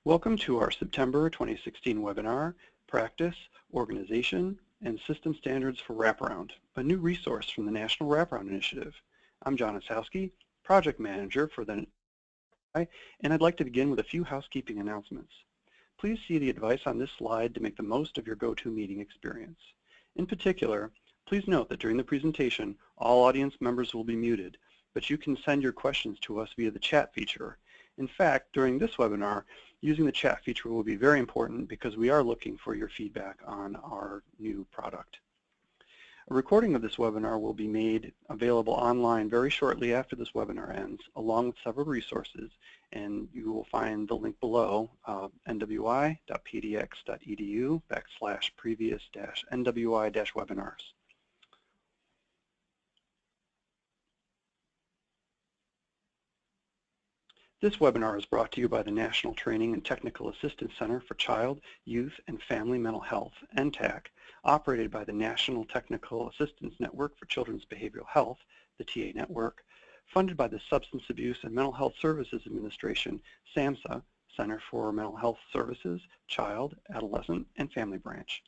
Welcome to our September 2016 webinar, Practice, Organization, and System Standards for Wraparound, a new resource from the National Wraparound Initiative. I'm John Osowski, Project Manager for the NWI, and I'd like to begin with a few housekeeping announcements. Please see the advice on this slide to make the most of your GoToMeeting experience. In particular, please note that during the presentation, all audience members will be muted, but you can send your questions to us via the chat feature. In fact, during this webinar, using the chat feature will be very important because we are looking for your feedback on our new product. A recording of this webinar will be made available online very shortly after this webinar ends, along with several resources, and you will find the link below, nwi.pdx.edu/previous-NWI-webinars. This webinar is brought to you by the National Training and Technical Assistance Center for Child, Youth, and Family Mental Health, NTAC, operated by the National Technical Assistance Network for Children's Behavioral Health, the TA Network, funded by the Substance Abuse and Mental Health Services Administration, SAMHSA, Center for Mental Health Services, Child, Adolescent, and Family Branch.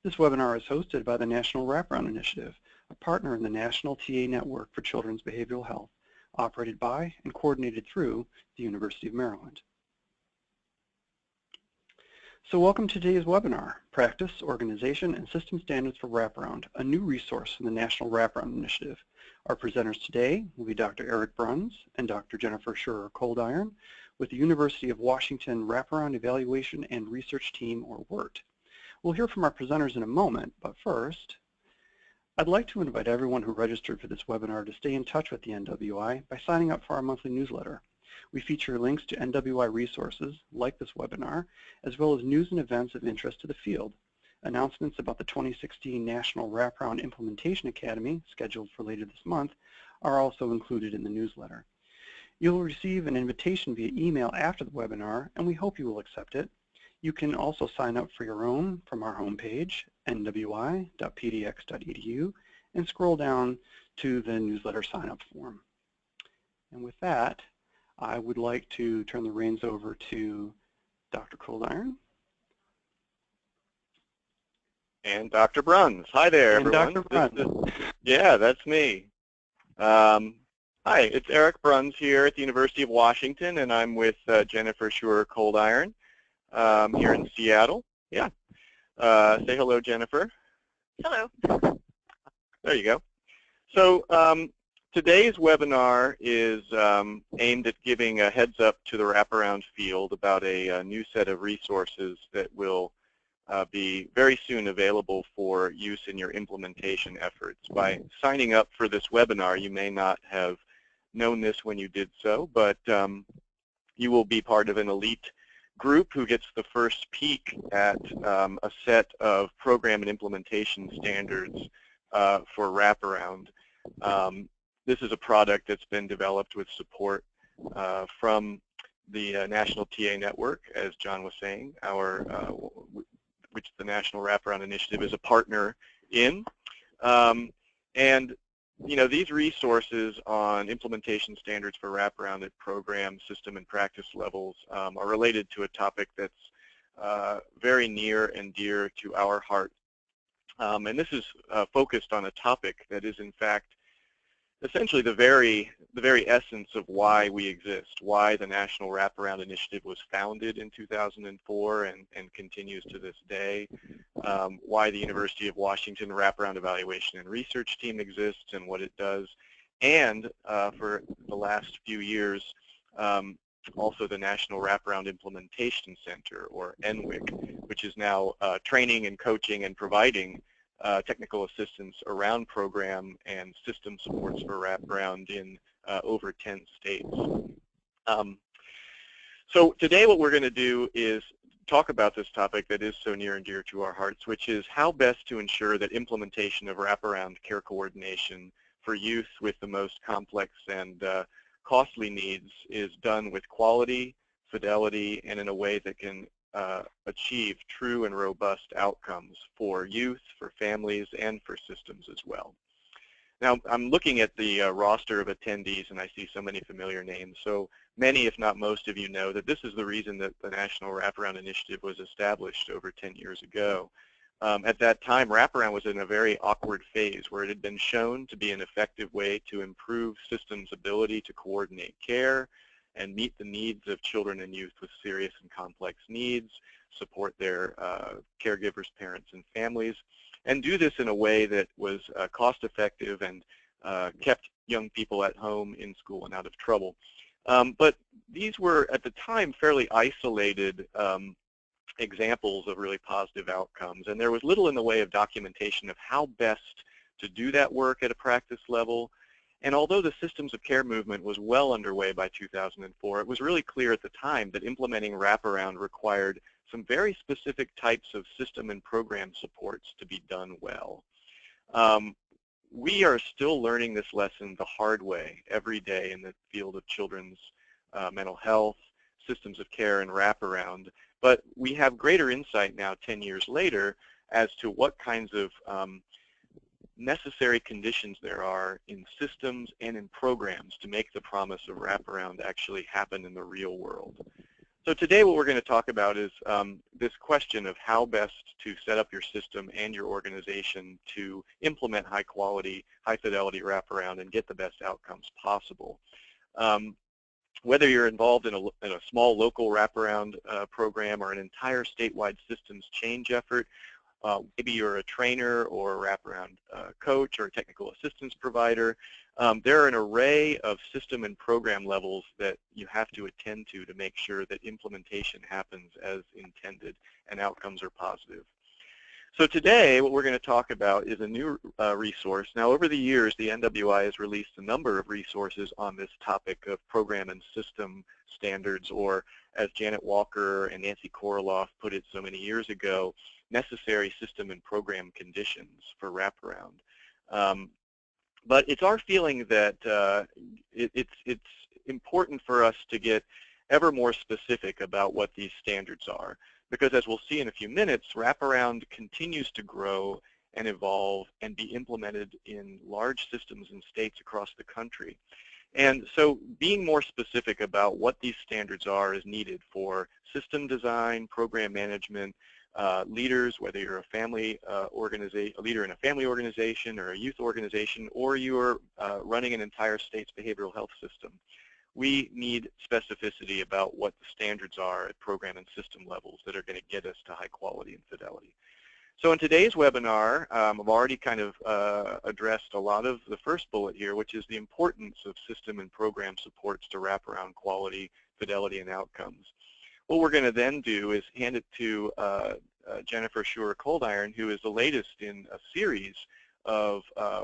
This webinar is hosted by the National Wraparound Initiative, a partner in the National TA Network for Children's Behavioral Health, operated by and coordinated through the University of Maryland. So welcome to today's webinar, Practice, Organization, and System Standards for Wraparound, a new resource from the National Wraparound Initiative. Our presenters today will be Dr. Eric Bruns and Dr. Jennifer Scheurer-Coldiron with the University of Washington Wraparound Evaluation and Research Team, or WIRT. We'll hear from our presenters in a moment, but first, I'd like to invite everyone who registered for this webinar to stay in touch with the NWI by signing up for our monthly newsletter. We feature links to NWI resources, like this webinar, as well as news and events of interest to the field. Announcements about the 2016 National Wraparound Implementation Academy, scheduled for later this month, are also included in the newsletter. You'll receive an invitation via email after the webinar, and we hope you will accept it. You can also sign up for your own from our homepage, nwi.pdx.edu, and scroll down to the newsletter sign-up form. And with that, I would like to turn the reins over to Dr. Coldiron. And Dr. Bruns. Hi there, and everyone. Dr. Bruns. Yeah, that's me. Hi, it's Eric Bruns here at the University of Washington, and I'm with Jennifer Scheurer-Coldiron here in Seattle. Yeah. Say hello, Jennifer. Hello. There you go. So today's webinar is aimed at giving a heads up to the wraparound field about a new set of resources that will be very soon available for use in your implementation efforts. By signing up for this webinar, you may not have known this when you did so, but you will be part of an elite group who gets the first peek at a set of program and implementation standards for wraparound. This is a product that's been developed with support from the National TA Network, as John was saying, which the National Wraparound Initiative is a partner in. And you know, these resources on implementation standards for wraparound at program, system, and practice levels are related to a topic that's very near and dear to our heart. And this is focused on a topic that is, in fact, essentially the very essence of why we exist, why the National Wraparound Initiative was founded in 2004 and continues to this day, why the University of Washington Wraparound Evaluation and Research Team exists and what it does, and for the last few years, also the National Wraparound Implementation Center, or NWIC, which is now training and coaching and providing technical assistance around program and system supports for wraparound in over 10 states. So today what we're going to do is talk about this topic that is so near and dear to our hearts, which is how best to ensure that implementation of wraparound care coordination for youth with the most complex and costly needs is done with quality, fidelity, and in a way that can achieve true and robust outcomes for youth, for families, and for systems as well. Now, I'm looking at the roster of attendees, and I see so many familiar names. So many, if not most of you know that this is the reason that the National Wraparound Initiative was established over 10 years ago. At that time, Wraparound was in a very awkward phase where it had been shown to be an effective way to improve systems' ability to coordinate care and meet the needs of children and youth with serious and complex needs, support their caregivers, parents, and families, and do this in a way that was cost-effective and kept young people at home, in school, and out of trouble. But these were, at the time, fairly isolated examples of really positive outcomes, and there was little in the way of documentation of how best to do that work at a practice level. And although the systems of care movement was well underway by 2004, it was really clear at the time that implementing Wraparound required some very specific types of system and program supports to be done well. We are still learning this lesson the hard way every day in the field of children's mental health, systems of care, and Wraparound. But we have greater insight now 10 years later as to what kinds of necessary conditions there are in systems and in programs to make the promise of Wraparound actually happen in the real world. So today what we're going to talk about is this question of how best to set up your system and your organization to implement high quality, high fidelity Wraparound and get the best outcomes possible. Whether you're involved in a small local Wraparound program or an entire statewide systems change effort, maybe you're a trainer or a Wraparound coach or a technical assistance provider, there are an array of system and program levels that you have to attend to make sure that implementation happens as intended and outcomes are positive. So today, what we're going to talk about is a new resource. Now, over the years, the NWI has released a number of resources on this topic of program and system standards, or as Janet Walker and Nancy Koroloff put it so many years ago, necessary system and program conditions for Wraparound. But it's our feeling that it's important for us to get ever more specific about what these standards are. Because as we'll see in a few minutes, Wraparound continues to grow and evolve and be implemented in large systems and states across the country. And so being more specific about what these standards are is needed for system design, program management, leaders, whether you're a family a leader in a family organization or a youth organization, or you're running an entire state's behavioral health system. We need specificity about what the standards are at program and system levels that are going to get us to high quality and fidelity. So in today's webinar, I've already kind of addressed a lot of the first bullet here, which is the importance of system and program supports to Wraparound quality, fidelity, and outcomes. What we're going to then do is hand it to Jennifer Schurer-Coldiron, who is the latest in a series of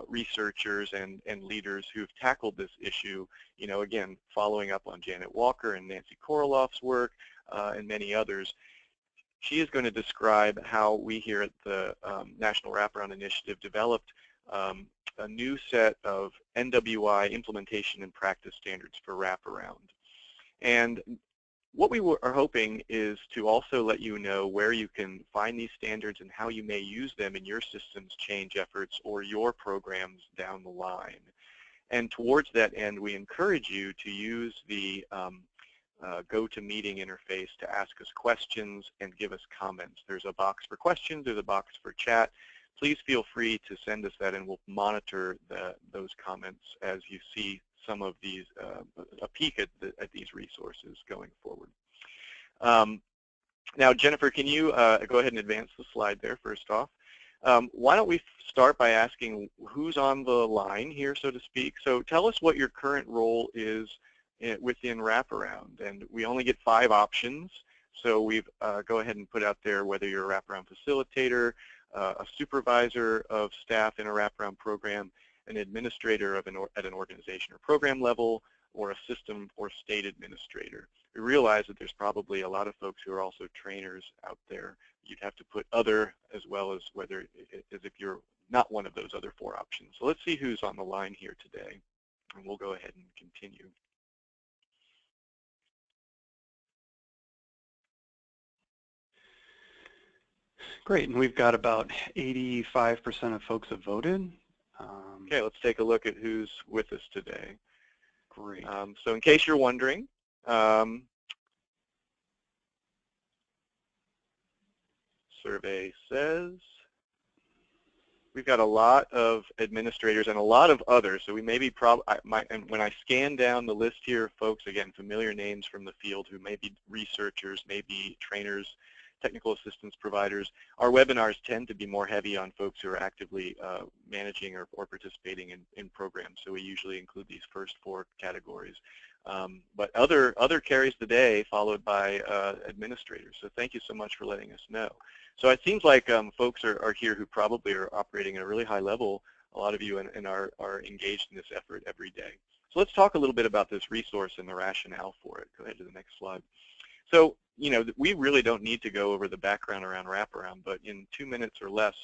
researchers and leaders who've tackled this issue, you know, again, following up on Janet Walker and Nancy Koroloff's work and many others. She is going to describe how we here at the National Wraparound Initiative developed a new set of NWI implementation and practice standards for Wraparound. And what we are hoping is to also let you know where you can find these standards and how you may use them in your systems change efforts or your programs down the line. And towards that end, we encourage you to use the GoToMeeting interface to ask us questions and give us comments. There's a box for questions, there's a box for chat. Please feel free to send us that, and we'll monitor those comments as you see some of these, a peek at these resources going forward. Now, Jennifer, can you go ahead and advance the slide there first off? Why don't we start by asking who's on the line here, so to speak. So tell us what your current role is within Wraparound. And we only get 5 options. So we've go ahead and put out there whether you're a Wraparound facilitator, a supervisor of staff in a Wraparound program, an administrator of at an organization or program level, or a system or state administrator. We realize that there's probably a lot of folks who are also trainers out there. You'd have to put other as well as whether as if you're not one of those other 4 options. So let's see who's on the line here today, and we'll go ahead and continue. Great, and we've got about 85% of folks have voted. Okay, let's take a look at who's with us today. Great. So in case you're wondering, survey says we've got a lot of administrators and a lot of others. So we may be and when I scan down the list here of folks, again, familiar names from the field who may be researchers, may be trainers, technical assistance providers, our webinars tend to be more heavy on folks who are actively managing or participating in programs. So we usually include these first 4 categories. But other carries the day, followed by administrators. So thank you so much for letting us know. So it seems like folks are here who probably are operating at a really high level, a lot of you, and are engaged in this effort every day. So let's talk a little bit about this resource and the rationale for it. Go ahead to the next slide. So, you know, we really don't need to go over the background around Wraparound, but in 2 minutes or less,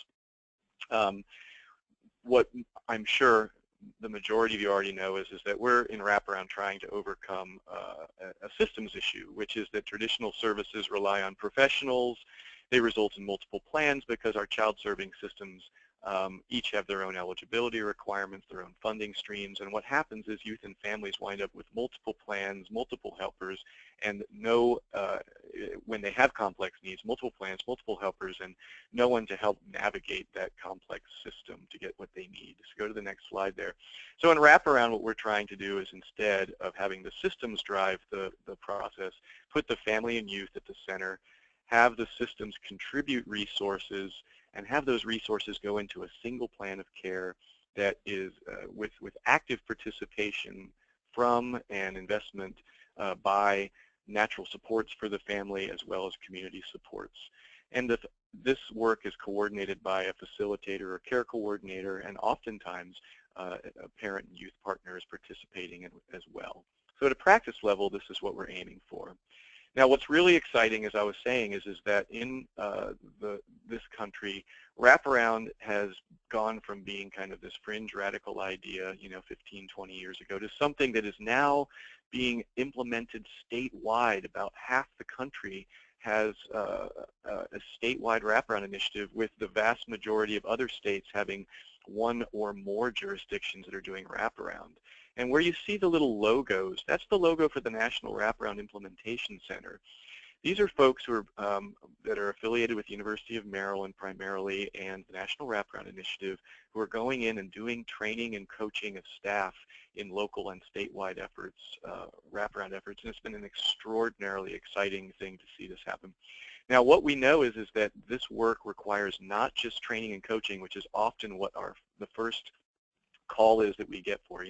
what I'm sure the majority of you already know is that we're in Wraparound trying to overcome a systems issue, which is that traditional services rely on professionals. They result in multiple plans because our child-serving systems each have their own eligibility requirements, their own funding streams, and what happens is youth and families wind up with multiple plans, multiple helpers, and when they have complex needs, multiple plans, multiple helpers, and no one to help navigate that complex system to get what they need. So go to the next slide there. So in Wraparound, what we're trying to do is, instead of having the systems drive the process, put the family and youth at the center, have the systems contribute resources, and have those resources go into a single plan of care that is with active participation from and investment by natural supports for the family as well as community supports. And this work is coordinated by a facilitator or care coordinator, and oftentimes a parent and youth partner is participating as well. So at a practice level, this is what we're aiming for. Now, what's really exciting, as I was saying, is that in this country, Wraparound has gone from being kind of this fringe radical idea, 15, 20 years ago, to something that is now being implemented statewide. About half the country has a statewide Wraparound initiative, with the vast majority of other states having one or more jurisdictions that are doing Wraparound. And where you see the little logos, that's the logo for the National Wraparound Implementation Center. These are folks who are, that are affiliated with the University of Maryland primarily and the National Wraparound Initiative, who are going in and doing training and coaching of staff in local and statewide efforts, Wraparound efforts, and it's been an extraordinarily exciting thing to see this happen. Now, what we know is that this work requires not just training and coaching, which is often what the first call is that we get for,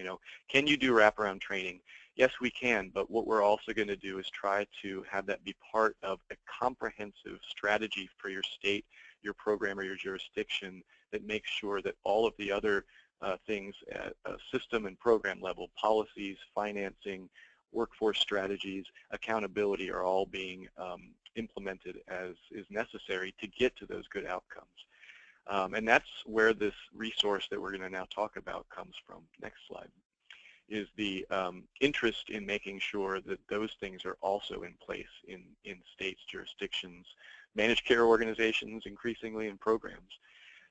can you do Wraparound training? Yes, we can, but what we're also going to do is try to have that be part of a comprehensive strategy for your state, your program, or your jurisdiction that makes sure that all of the other things at a system and program level, policies, financing, workforce strategies, accountability, are all being implemented as is necessary to get to those good outcomes. And that's where this resource that we're going to now talk about comes from. Next slide. Is the interest in making sure that those things are also in place in states, jurisdictions, managed care organizations, increasingly in programs.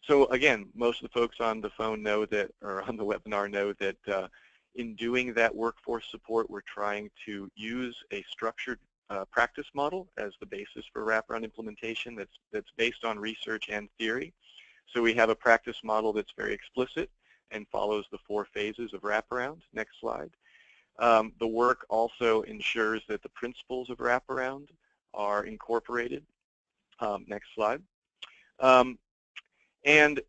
So again, most of the folks on the phone know that, or on the webinar know that in doing that workforce support, we're trying to use a structured practice model as the basis for Wraparound implementation that's based on research and theory. So we have a practice model that's very explicit and follows the 4 phases of Wraparound. Next slide. The work also ensures that the principles of Wraparound are incorporated. Next slide. And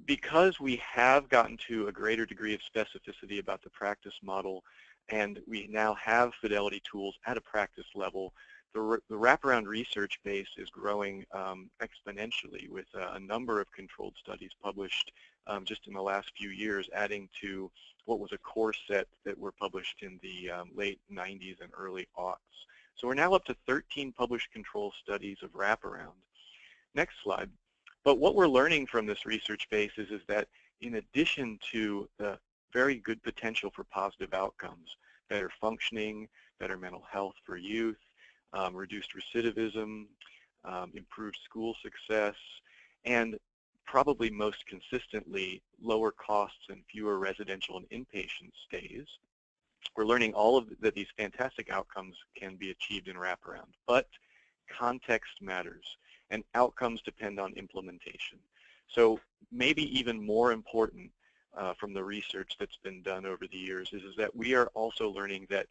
because we have gotten to a greater degree of specificity about the practice model, and we now have Fidelity tools at a practice level, the Wraparound research base is growing exponentially, with a number of controlled studies published just in the last few years, adding to what was a core set that were published in the late 90s and early aughts. So we're now up to 13 published control studies of Wraparound. Next slide. But what we're learning from this research base is that in addition to the very good potential for positive outcomes, better functioning, better mental health for youth, reduced recidivism, improved school success, and probably most consistently lower costs and fewer residential and inpatient stays. We're learning all of that these fantastic outcomes can be achieved in wraparound, but context matters, and outcomes depend on implementation. So maybe even more important from the research that's been done over the years is that we are also learning that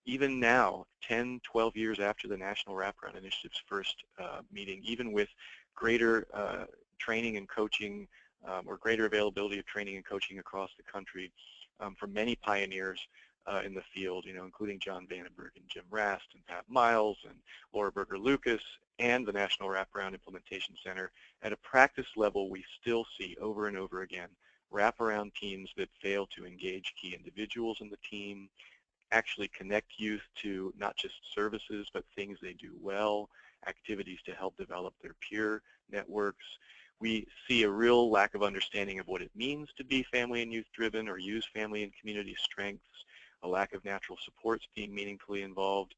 even now, 10, 12 years after the National Wraparound Initiative's first meeting, even with greater training and coaching or greater availability of training and coaching across the country from many pioneers in the field, including John Vandenberg and Jim Rast and Pat Miles and Laura Berger-Lucas and the National Wraparound Implementation Center, at a practice level we still see over and over again wraparound teams that fail to engage key individuals in the team, actually connect youth to not just services but things they do well, activities to help develop their peer networks. We see a real lack of understanding of what it means to be family and youth driven or use family and community strengths, a lack of natural supports being meaningfully involved,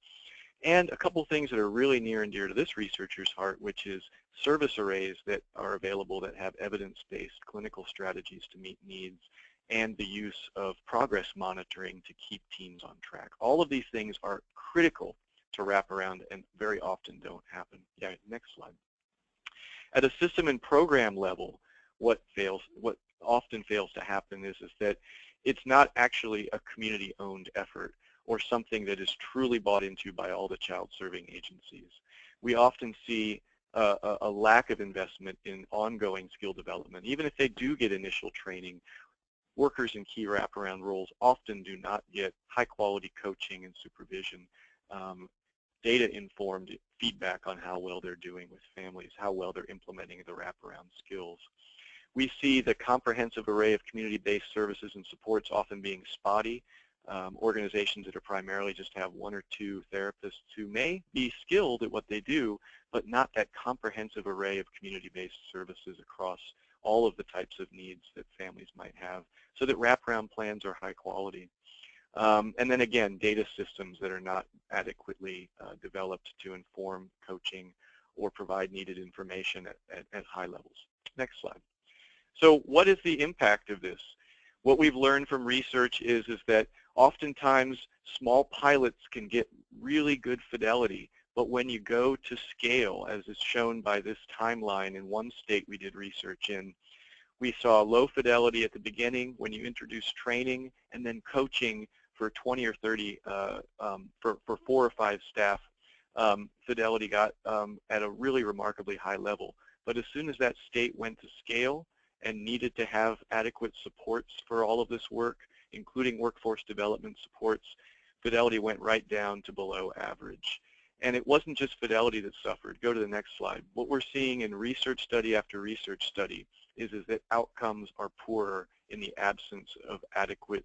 and a couple things that are really near and dear to this researcher's heart, which is service arrays that are available that have evidence-based clinical strategies to meet needs, and the use of progress monitoring to keep teams on track. All of these things are critical to wraparound and very often don't happen. Yeah, next slide. At a system and program level, what often fails to happen is that it's not actually a community-owned effort or something that is truly bought into by all the child-serving agencies. We often see a lack of investment in ongoing skill development. Even if they do get initial training, workers in key wraparound roles often do not get high-quality coaching and supervision, data-informed feedback on how well they're doing with families, how well they're implementing the wraparound skills. We see the comprehensive array of community-based services and supports often being spotty. Organizations that are primarily just have one or two therapists who may be skilled at what they do, but not that comprehensive array of community-based services across all of the types of needs that families might have, so that wraparound plans are high quality. And then again, data systems that are not adequately developed to inform coaching or provide needed information at high levels. Next slide. So what is the impact of this? What we've learned from research is that oftentimes small pilots can get really good fidelity, but when you go to scale, as is shown by this timeline in one state we did research in, we saw low fidelity at the beginning when you introduce training, and then coaching for 20 or 30, for 4 or 5 staff, fidelity got at a really remarkably high level. But as soon as that state went to scale and needed to have adequate supports for all of this work, including workforce development supports, fidelity went right down to below average. And it wasn't just fidelity that suffered. Go to the next slide. What we're seeing in research study after research study is that outcomes are poorer in the absence of adequate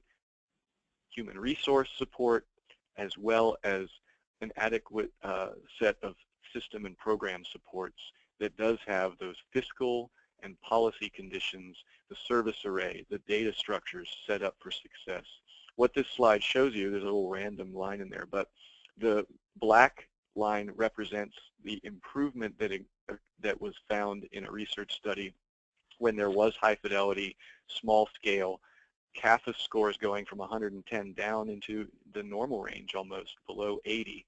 human resource support, as well as an adequate set of system and program supports that does have those fiscal and policy conditions, the service array, the data structures set up for success. What this slide shows you, there's a little random line in there, but the black line represents the improvement that was found in a research study when there was high fidelity, small scale, CAFA scores going from 110 down into the normal range almost, below 80.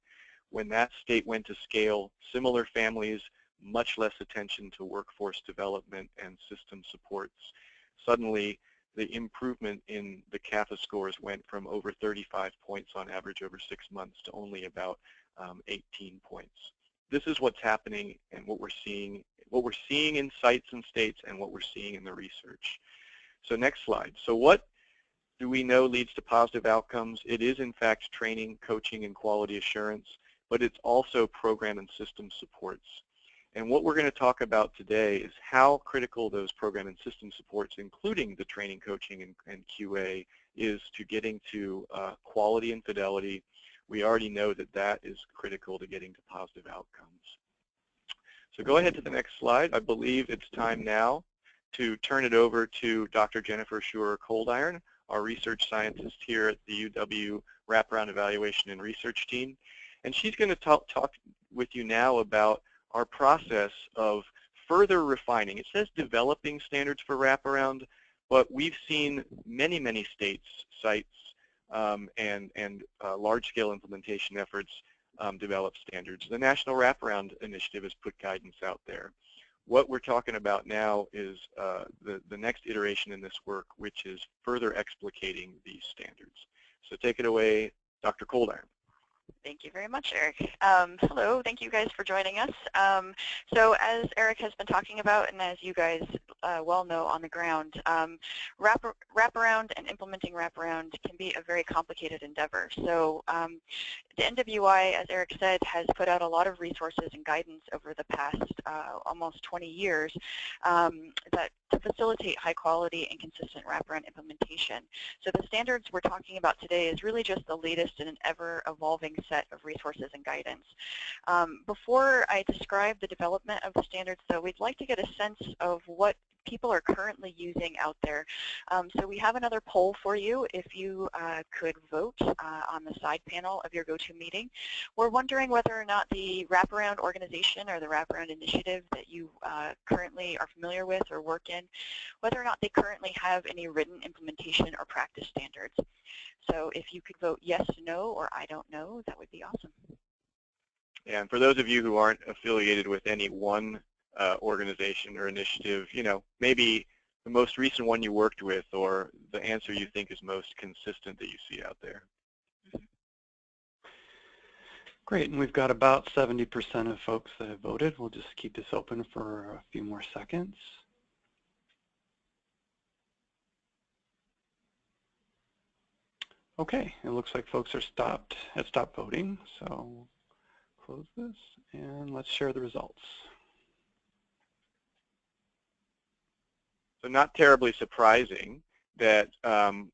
When that state went to scale, similar families, much less attention to workforce development and system supports. Suddenly, the improvement in the CAFA scores went from over 35 points on average over 6 months to only about 18 points. This is what's happening and what we're seeing in sites and states and what we're seeing in the research. So next slide. So what do we know leads to positive outcomes? It is in fact training, coaching, and quality assurance, but it's also program and system supports. And what we're going to talk about today is how critical those program and system supports, including the training, coaching, and QA, is to getting to quality and fidelity. We already know that that is critical to getting to positive outcomes. So go ahead to the next slide. I believe it's time now to turn it over to Dr. Jennifer Schurer-Coldiron, our research scientist here at the UW Wraparound Evaluation and Research Team. And she's going to talk with you now about our process of further refining. It says developing standards for wraparound, but we've seen many, many states, sites, and large-scale implementation efforts develop standards. The National Wraparound Initiative has put guidance out there. What we're talking about now is the next iteration in this work, which is further explicating these standards. So take it away, Dr. Coldiron. Thank you very much, Eric. Hello, thank you guys for joining us. So as Eric has been talking about, and as you guys well know on the ground, wraparound and implementing wraparound can be a very complicated endeavor. So the NWI, as Eric said, has put out a lot of resources and guidance over the past almost 20 years that to facilitate high quality and consistent wraparound implementation. So the standards we're talking about today is really just the latest in an ever-evolving set of resources and guidance. Before I describe the development of the standards, though, we'd like to get a sense of what people are currently using out there. So we have another poll for you if you could vote on the side panel of your GoToMeeting. We're wondering whether or not the wraparound organization or the wraparound initiative that you currently are familiar with or work in, whether or not they currently have any written implementation or practice standards. So if you could vote yes, no, or I don't know, that would be awesome. Yeah, and for those of you who aren't affiliated with any one organization or initiative, you know, maybe the most recent one you worked with or the answer you think is most consistent that you see out there. Great, and we've got about 70% of folks that have voted. We'll just keep this open for a few more seconds. Okay, it looks like folks are stopped voting, so we'll close this and let's share the results. So not terribly surprising that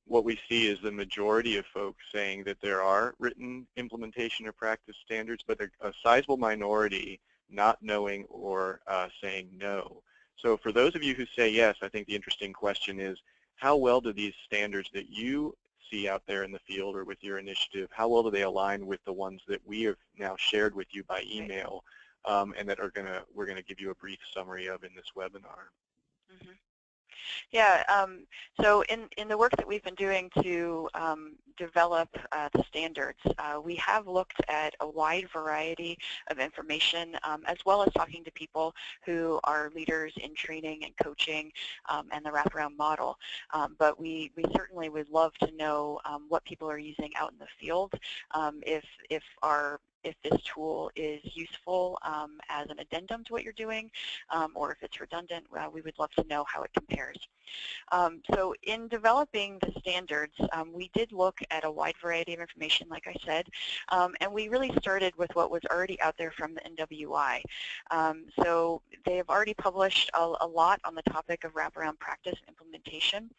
what we see is the majority of folks saying that there are written implementation or practice standards, but a sizable minority not knowing or saying no. So for those of you who say yes, I think the interesting question is, how well do these standards that you see out there in the field or with your initiative, how well do they align with the ones that we have now shared with you by email and that we're gonna give you a brief summary of in this webinar? Mm-hmm. Yeah, so in the work that we've been doing to develop the standards, we have looked at a wide variety of information as well as talking to people who are leaders in training and coaching and the wraparound model. But we certainly would love to know what people are using out in the field, if this tool is useful as an addendum to what you're doing, or if it's redundant, we would love to know how it compares. So in developing the standards, we did look at a wide variety of information, like I said, and we really started with what was already out there from the NWI. So they have already published a lot on the topic of wraparound practice and implementation,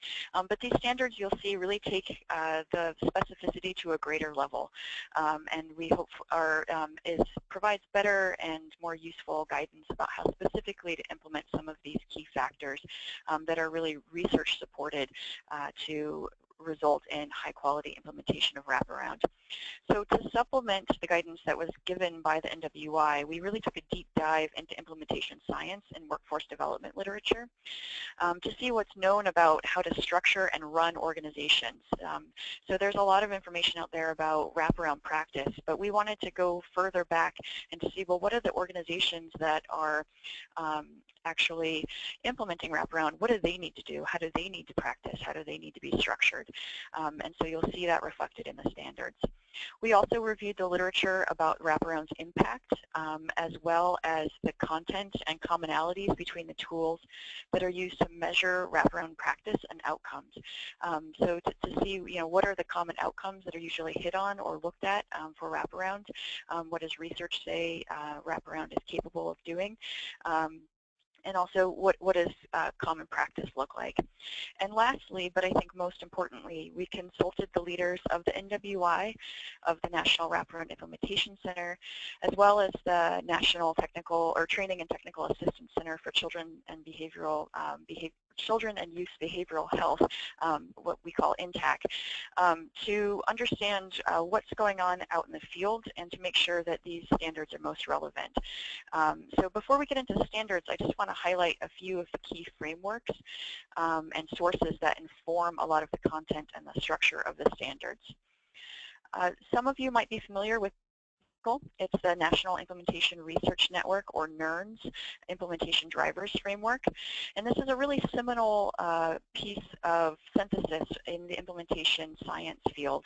but these standards you'll see really take the specificity to a greater level, and we hope provides better and more useful guidance about how specifically to implement some of these key factors that are really research supported to result in high quality implementation of wraparound. So to supplement the guidance that was given by the NWI, we really took a deep dive into implementation science and workforce development literature to see what's known about how to structure and run organizations. So there's a lot of information out there about wraparound practice, but we wanted to go further back and to see, well, what are the organizations that are actually implementing wraparound? What do they need to do? How do they need to practice? How do they need to be structured? And so you'll see that reflected in the standards. We also reviewed the literature about wraparound's impact, as well as the content and commonalities between the tools that are used to measure wraparound practice and outcomes. So to see, what are the common outcomes that are usually hit on or looked at for wraparound? What does research say wraparound is capable of doing? And also, what does common practice look like? And lastly, but I think most importantly, we consulted the leaders of the NWI, of the National Wraparound Implementation Center, as well as the National Technical or Training and Technical Assistance Center for Children and children and youth behavioral health, what we call INTAC, to understand what's going on out in the field and to make sure that these standards are most relevant. So before we get into the standards, I just want to highlight a few of the key frameworks and sources that inform a lot of the content and the structure of the standards. Some of you might be familiar with it's the National Implementation Research Network, or NIRN's Implementation Drivers Framework. And this is a really seminal piece of synthesis in the implementation science field.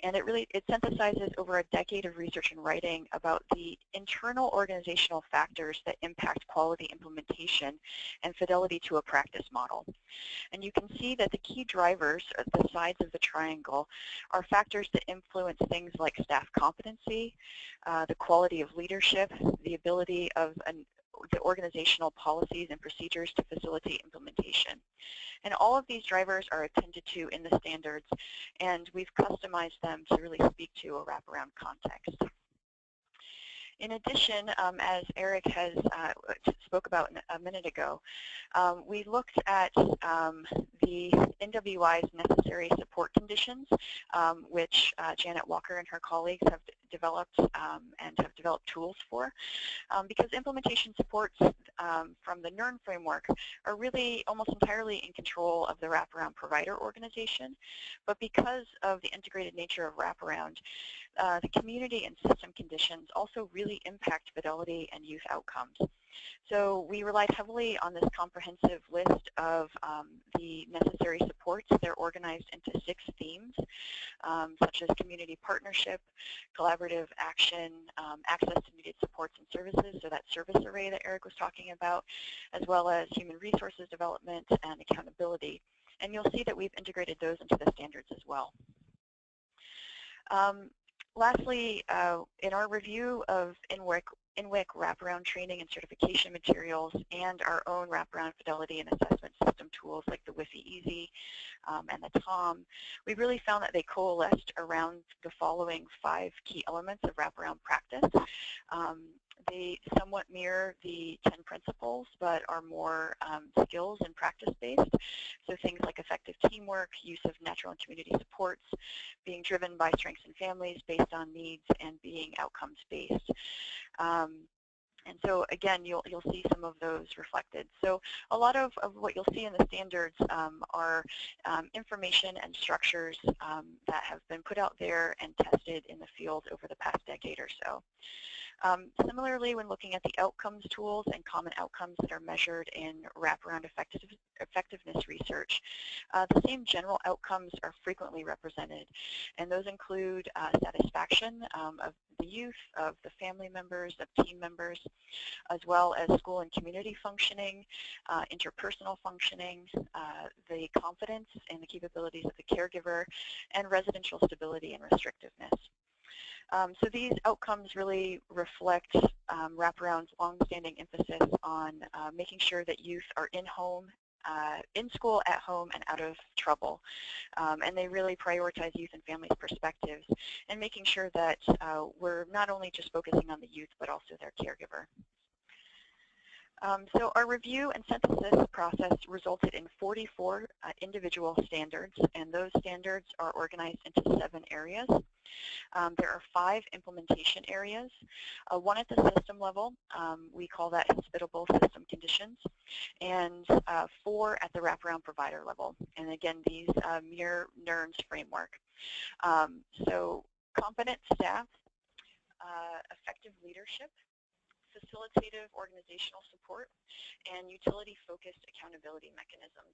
And it synthesizes over a decade of research and writing about the internal organizational factors that impact quality implementation and fidelity to a practice model. And you can see that the key drivers, the sides of the triangle, are factors that influence things like staff competency, the quality of leadership, the ability of the organizational policies and procedures to facilitate implementation. And all of these drivers are attended to in the standards, and we've customized them to really speak to a wraparound context. In addition, as Eric has spoke about a minute ago, we looked at the NWI's necessary support conditions, which Janet Walker and her colleagues have developed and have developed tools for, because implementation supports from the NIRN framework are really almost entirely in control of the wraparound provider organization, but because of the integrated nature of wraparound, the community and system conditions also really impact fidelity and youth outcomes. So we relied heavily on this comprehensive list of the necessary supports. They're organized into 6 themes, such as community partnership, collaborative action, access to needed supports and services, so that service array that Eric was talking about, as well as human resources development and accountability. And you'll see that we've integrated those into the standards as well. Lastly, in our review of NWIC wraparound training and certification materials and our own wraparound fidelity and assessment system tools like the WFAS and the TOM, we really found that they coalesced around the following 5 key elements of wraparound practice. They somewhat mirror the 10 principles, but are more skills and practice-based. So things like effective teamwork, use of natural and community supports, being driven by strengths and families based on needs, and being outcomes-based. And so again, you'll see some of those reflected. So a lot of what you'll see in the standards are information and structures that have been put out there and tested in the field over the past decade or so. Similarly, when looking at the outcomes tools and common outcomes that are measured in wraparound effectiveness research, the same general outcomes are frequently represented, and those include satisfaction of the youth, of the family members, of team members, as well as school and community functioning, interpersonal functioning, the confidence and the capabilities of the caregiver, and residential stability and restrictiveness. So these outcomes really reflect wraparound's long-standing emphasis on making sure that youth are in school, at home, and out of trouble. And they really prioritize youth and families' perspectives and making sure that we're not only just focusing on the youth, but also their caregiver. So our review and synthesis process resulted in 44 individual standards, and those standards are organized into 7 areas. There are 5 implementation areas, 1 at the system level, we call that hospitable system conditions, and 4 at the wraparound provider level. And again, these mirror NIRN's framework. So competent staff, effective leadership, facilitative organizational support, and utility-focused accountability mechanisms.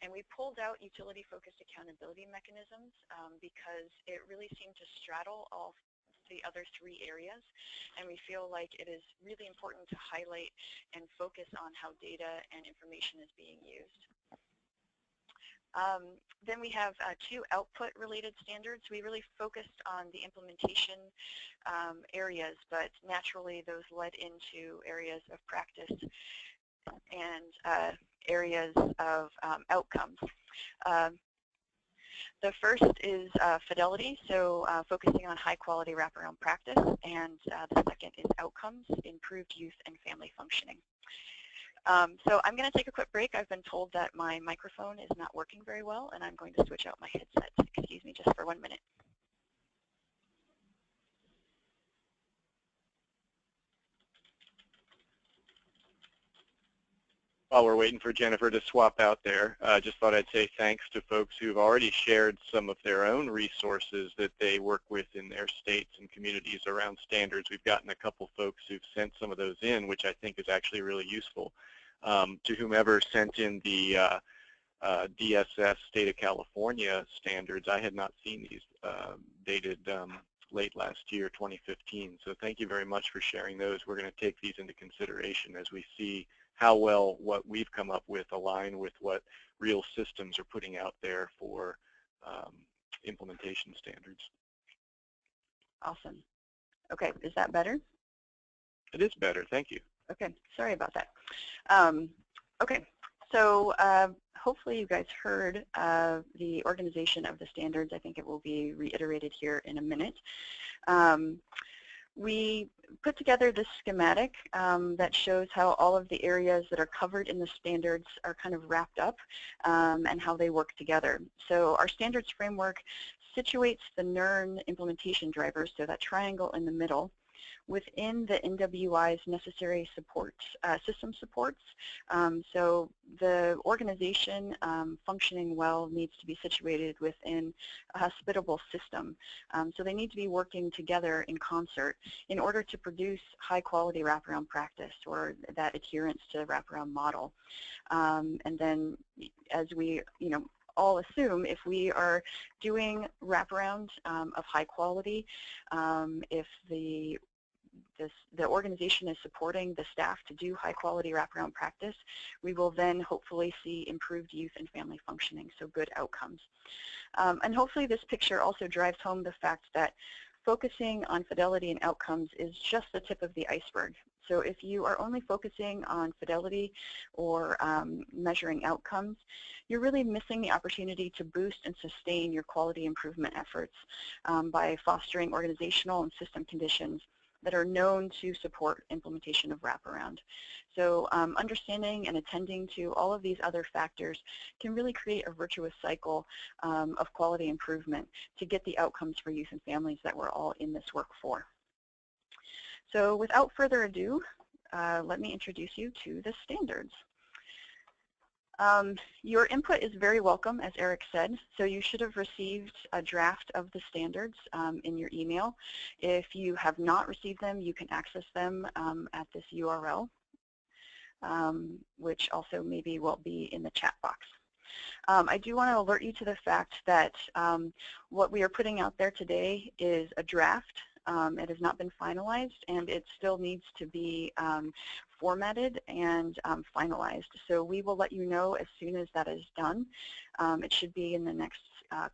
And we pulled out utility-focused accountability mechanisms because it really seemed to straddle all the other 3 areas, and we feel like it is really important to highlight and focus on how data and information is being used. Then we have 2 output-related standards. We really focused on the implementation areas, but naturally those led into areas of practice and areas of outcomes. The first is fidelity, so focusing on high-quality wraparound practice, and the second is outcomes, improved youth and family functioning. So I'm going to take a quick break. I've been told that my microphone is not working very well, and I'm going to switch out my headset. Excuse me just for 1 minute. While we're waiting for Jennifer to swap out there, just thought I'd say thanks to folks who've already shared some of their own resources that they work with in their states and communities around standards. We've gotten a couple folks who've sent some of those in, which I think is actually really useful. To whomever sent in the DSS State of California standards, I had not seen these dated late last year, 2015. So thank you very much for sharing those. We're going to take these into consideration as we see how well what we've come up with align with what real systems are putting out there for implementation standards. Awesome. Okay, is that better? It is better, thank you. Okay, sorry about that. Okay, so hopefully you guys heard the organization of the standards. I think it will be reiterated here in a minute. We put together this schematic that shows how all of the areas that are covered in the standards are kind of wrapped up and how they work together. So our standards framework situates the NIRN implementation drivers, so that triangle in the middle, within the NWI's necessary supports, system supports. So the organization functioning well needs to be situated within a hospitable system. So they need to be working together in concert in order to produce high quality wraparound practice, or that adherence to the wraparound model. And then as we, all assume, if we are doing wraparound of high quality, if the organization is supporting the staff to do high quality wraparound practice, we will then hopefully see improved youth and family functioning, so good outcomes. And hopefully this picture also drives home the fact that focusing on fidelity and outcomes is just the tip of the iceberg. So if you are only focusing on fidelity or measuring outcomes, you're really missing the opportunity to boost and sustain your quality improvement efforts by fostering organizational and system conditions that are known to support implementation of wraparound. So understanding and attending to all of these other factors can really create a virtuous cycle of quality improvement to get the outcomes for youth and families that we're all in this work for. So without further ado, let me introduce you to the standards. Your input is very welcome, as Eric said, so you should have received a draft of the standards in your email. If you have not received them, you can access them at this URL, which also maybe will be in the chat box. I do want to alert you to the fact that what we are putting out there today is a draft. It has not been finalized, and it still needs to be formatted and finalized. So we will let you know as soon as that is done. It should be in the next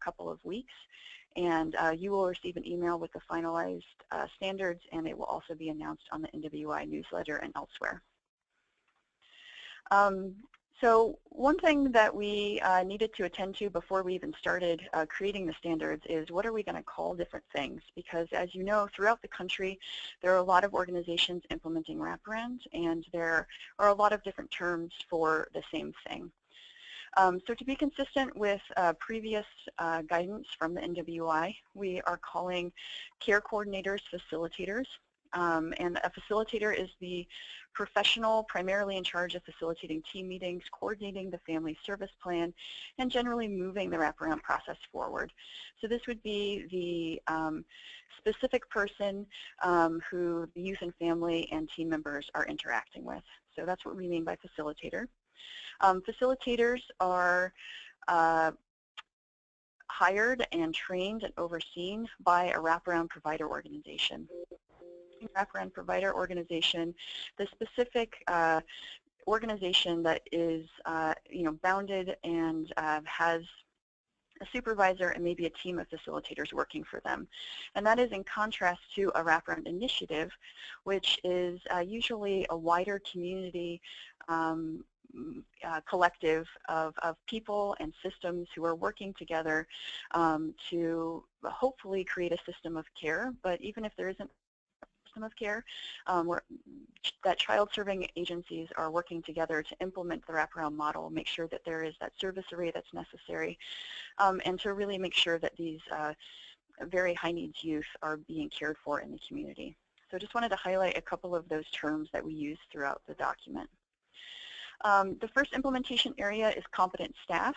couple of weeks, and you will receive an email with the finalized standards, and it will also be announced on the NWI newsletter and elsewhere. So one thing that we needed to attend to before we even started creating the standards is, what are we going to call different things? Because as you know, throughout the country, there are a lot of organizations implementing wraparound, and there are a lot of different terms for the same thing. So to be consistent with previous guidance from the NWI, we are calling care coordinators facilitators. And a facilitator is the professional primarily in charge of facilitating team meetings, coordinating the family service plan, and generally moving the wraparound process forward. So this would be the specific person who the youth and family and team members are interacting with. So that's what we mean by facilitator. Facilitators are hired and trained and overseen by a wraparound provider organization. Wraparound provider organization, the specific organization that is bounded and has a supervisor and maybe a team of facilitators working for them. And that is in contrast to a wraparound initiative, which is usually a wider community collective of people and systems who are working together to hopefully create a system of care. But even if there isn't system of care, that child-serving agencies are working together to implement the wraparound model, make sure that there is that service array that's necessary, and to really make sure that these very high-needs youth are being cared for in the community. So just wanted to highlight a couple of those terms that we use throughout the document. The first implementation area is competent staff.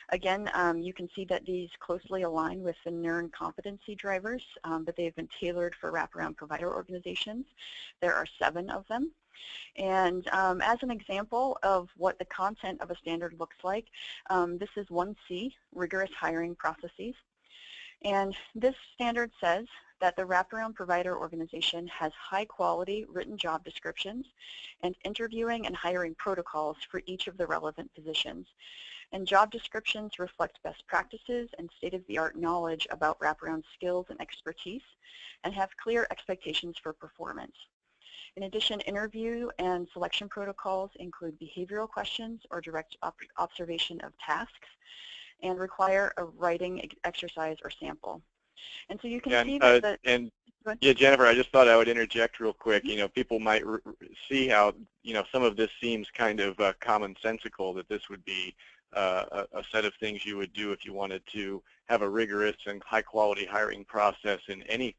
Again, you can see that these closely align with the NIRN competency drivers, but they've been tailored for wraparound provider organizations. There are 7 of them. And as an example of what the content of a standard looks like, this is 1C, rigorous hiring processes. And this standard says that the wraparound provider organization has high-quality written job descriptions and interviewing and hiring protocols for each of the relevant positions. And job descriptions reflect best practices and state-of-the-art knowledge about wraparound skills and expertise and have clear expectations for performance. In addition, interview and selection protocols include behavioral questions or direct observation of tasks and require a writing exercise or sample. And so you can see that yeah, Jennifer, I just thought I would interject real quick. You know, people might see how, you know, some of this seems kind of commonsensical, that this would be a set of things you would do if you wanted to have a rigorous and high-quality hiring process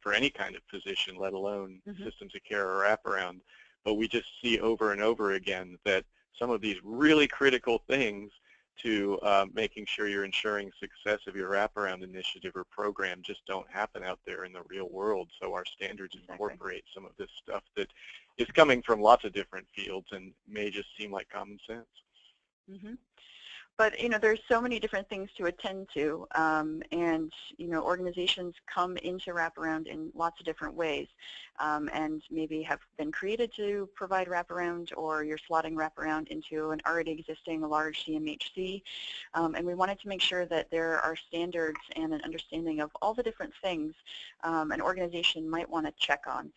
for any kind of position, let alone systems of care or wraparound. But we just see over and over again that some of these really critical things to making sure you're ensuring success of your wraparound initiative or program just don't happen out there in the real world. So our standards incorporate some of this stuff that is coming from lots of different fields and may just seem like common sense. But, you know, there's so many different things to attend to, and, you know, organizations come into wraparound in lots of different ways, and maybe have been created to provide wraparound, or you're slotting wraparound into an already existing large CMHC, and we wanted to make sure that there are standards and an understanding of all the different things an organization might want to check on,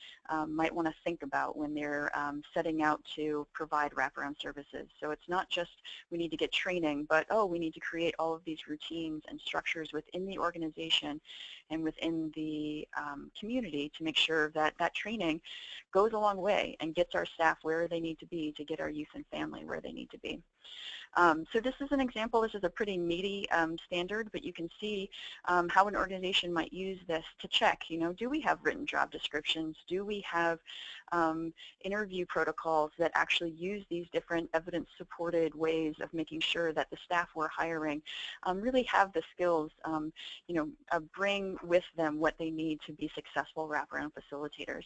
might want to think about when they're setting out to provide wraparound services. So it's not just we need to get training, but we need to create all of these routines and structures within the organization and within the community to make sure that that training goes a long way and gets our staff where they need to be to get our youth and family where they need to be. So this is an example. This is a pretty meaty standard, but you can see how an organization might use this to check, you know, do we have written job descriptions? Do we have interview protocols that actually use these different evidence-supported ways of making sure that the staff we're hiring really have the skills, you know, bring with them what they need to be successful wraparound facilitators.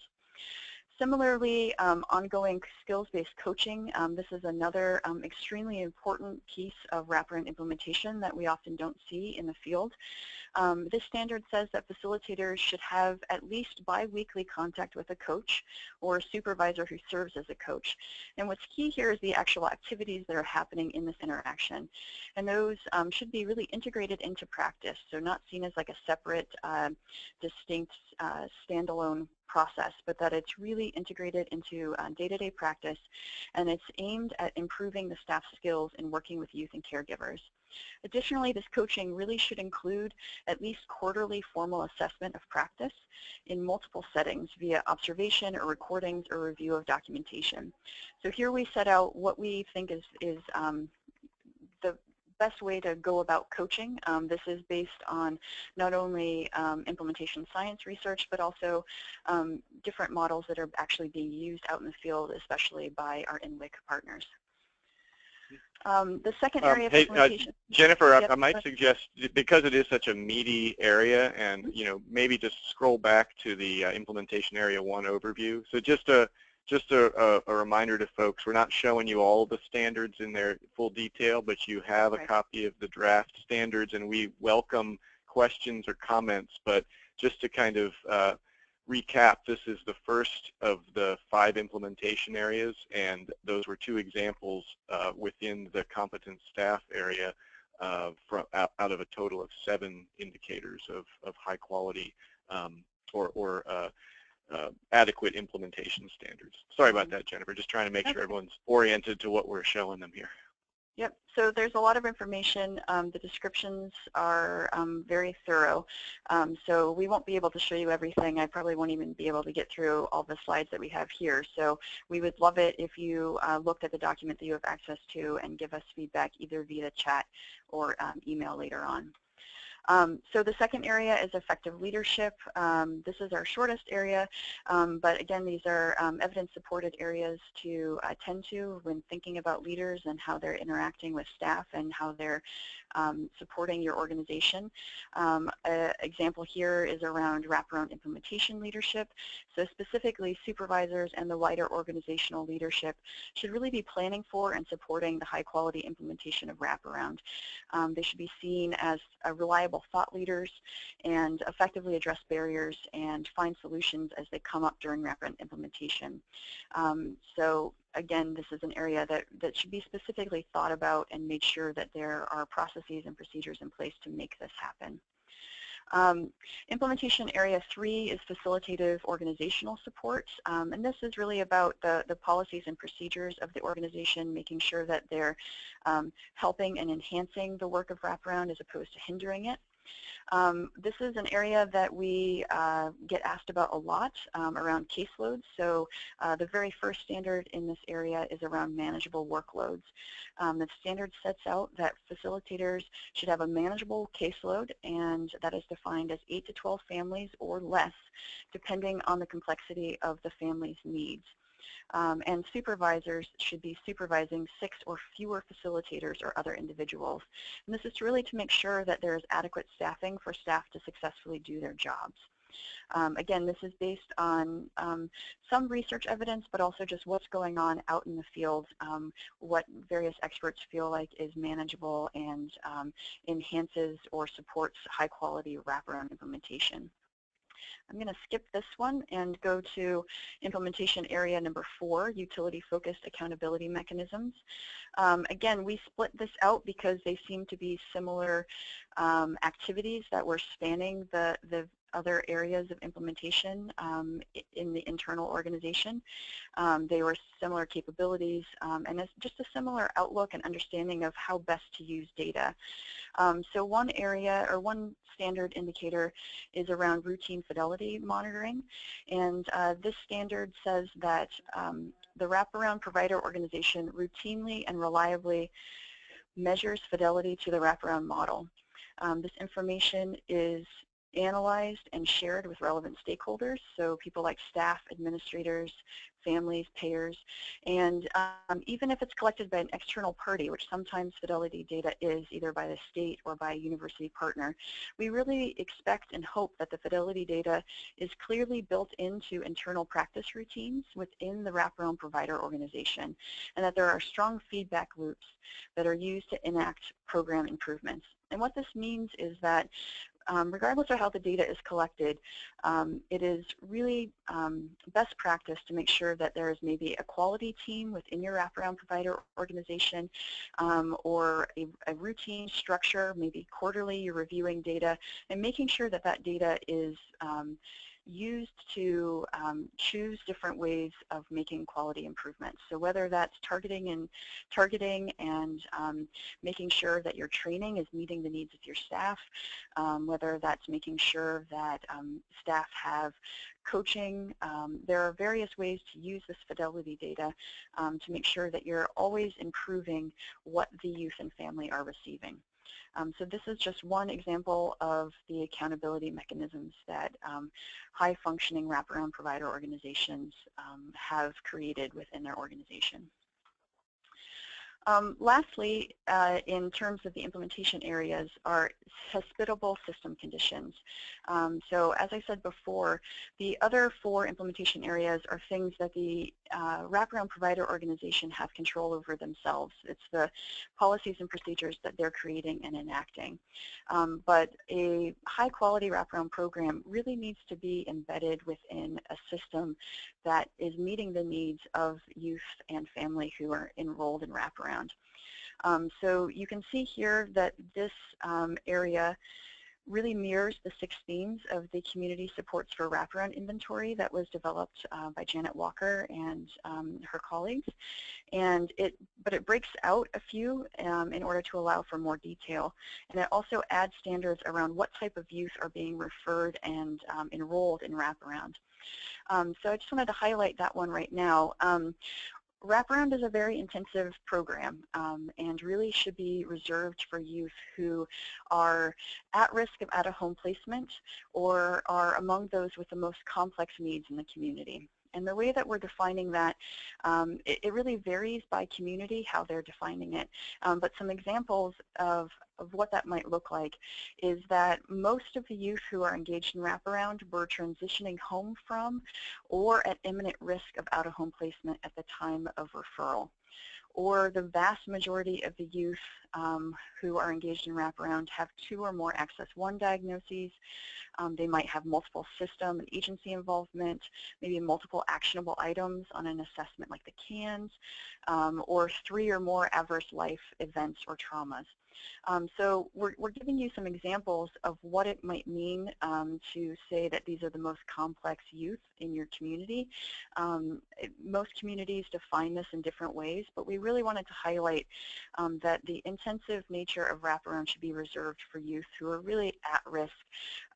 Similarly, ongoing skills-based coaching. This is another extremely important piece of wraparound implementation that we often don't see in the field. This standard says that facilitators should have at least bi-weekly contact with a coach or a supervisor who serves as a coach. And what's key here is the actual activities that are happening in this interaction. And those should be really integrated into practice, so not seen as like a separate, distinct, standalone process, but that it's really integrated into day-to-day practice, and it's aimed at improving the staff's skills in working with youth and caregivers. Additionally, this coaching really should include at least quarterly formal assessment of practice in multiple settings via observation or recordings or review of documentation. So here we set out what we think is the best way to go about coaching. This is based on not only implementation science research, but also different models that are actually being used out in the field, especially by our NWIC partners. The second area of implementation. Jennifer, I might suggest, because it is such a meaty area, and you know, maybe just scroll back to the implementation area 1 overview. So just a reminder to folks, we're not showing you all the standards in their full detail, but you have a copy of the draft standards, and we welcome questions or comments. But just to kind of recap, this is the first of the 5 implementation areas, and those were 2 examples within the competent staff area from out of a total of 7 indicators of high quality or adequate implementation standards. Sorry about that, Jennifer. Just trying to make sure everyone's oriented to what we're showing them here. Yep, so there's a lot of information. The descriptions are very thorough, so we won't be able to show you everything. I probably won't even be able to get through all the slides that we have here. So we would love it if you looked at the document that you have access to and give us feedback either via chat or email later on. So the second area is effective leadership. This is our shortest area, but again, these are evidence-supported areas to attend to when thinking about leaders and how they're interacting with staff and how they're supporting your organization. An example here is around wraparound implementation leadership. So specifically, supervisors and the wider organizational leadership should really be planning for and supporting the high-quality implementation of wraparound. They should be seen as reliable thought leaders and effectively address barriers and find solutions as they come up during wraparound implementation. So again, this is an area that should be specifically thought about and made sure that there are processes and procedures in place to make this happen. Implementation area 3 is facilitative organizational support, and this is really about the policies and procedures of the organization, making sure that they're helping and enhancing the work of wraparound as opposed to hindering it. This is an area that we get asked about a lot around caseloads. So the very first standard in this area is around manageable workloads. The standard sets out that facilitators should have a manageable caseload, and that is defined as 8 to 12 families or less, depending on the complexity of the family's needs. And supervisors should be supervising 6 or fewer facilitators or other individuals. And this is really to make sure that there is adequate staffing for staff to successfully do their jobs. Again, this is based on some research evidence, but also just what's going on out in the field, what various experts feel like is manageable and enhances or supports high-quality wraparound implementation. I'm going to skip this one and go to implementation area number 4, utility-focused accountability mechanisms. Again, we split this out because they seem to be similar activities that were spanning the other areas of implementation in the internal organization. They were similar capabilities, and it's just a similar outlook and understanding of how best to use data. So one area or one standard indicator is around routine fidelity monitoring, and this standard says that the wraparound provider organization routinely and reliably measures fidelity to the wraparound model. This information is analyzed and shared with relevant stakeholders, so people like staff, administrators, families, payers, and even if it's collected by an external party, which sometimes fidelity data is either by the state or by a university partner, we really expect and hope that the fidelity data is clearly built into internal practice routines within the wraparound provider organization, and that there are strong feedback loops that are used to enact program improvements. And what this means is that regardless of how the data is collected, it is really best practice to make sure that there is maybe a quality team within your wraparound provider organization or a routine structure, maybe quarterly you're reviewing data and making sure that that data is used to choose different ways of making quality improvements. So whether that's targeting and making sure that your training is meeting the needs of your staff, whether that's making sure that staff have coaching. There are various ways to use this fidelity data to make sure that you're always improving what the youth and family are receiving. So this is just one example of the accountability mechanisms that high-functioning wraparound provider organizations have created within their organization. Lastly, in terms of the implementation areas, are hospitable system conditions. So as I said before, the other 4 implementation areas are things that the wraparound provider organization have control over themselves. It's the policies and procedures that they're creating and enacting. But a high-quality wraparound program really needs to be embedded within a system that is meeting the needs of youth and family who are enrolled in wraparound. So you can see here that this area really mirrors the 6 themes of the Community Supports for Wraparound inventory that was developed by Janet Walker and her colleagues. But it breaks out a few in order to allow for more detail. And it also adds standards around what type of youth are being referred and enrolled in Wraparound. So I just wanted to highlight that one right now. Wraparound is a very intensive program and really should be reserved for youth who are at risk of out-of-home placement or are among those with the most complex needs in the community. And the way that we're defining that, it really varies by community how they're defining it. But some examples of what that might look like is that most of the youth who are engaged in Wraparound were transitioning home from or at imminent risk of out-of-home placement at the time of referral. Or the vast majority of the youth who are engaged in Wraparound have 2 or more Access 1 diagnoses. They might have multiple system and agency involvement, maybe multiple actionable items on an assessment like the CANS, or 3 or more adverse life events or traumas. So we're giving you some examples of what it might mean to say that these are the most complex youth in your community. Most communities define this in different ways, but we really wanted to highlight that the intensive nature of Wraparound should be reserved for youth who are really at risk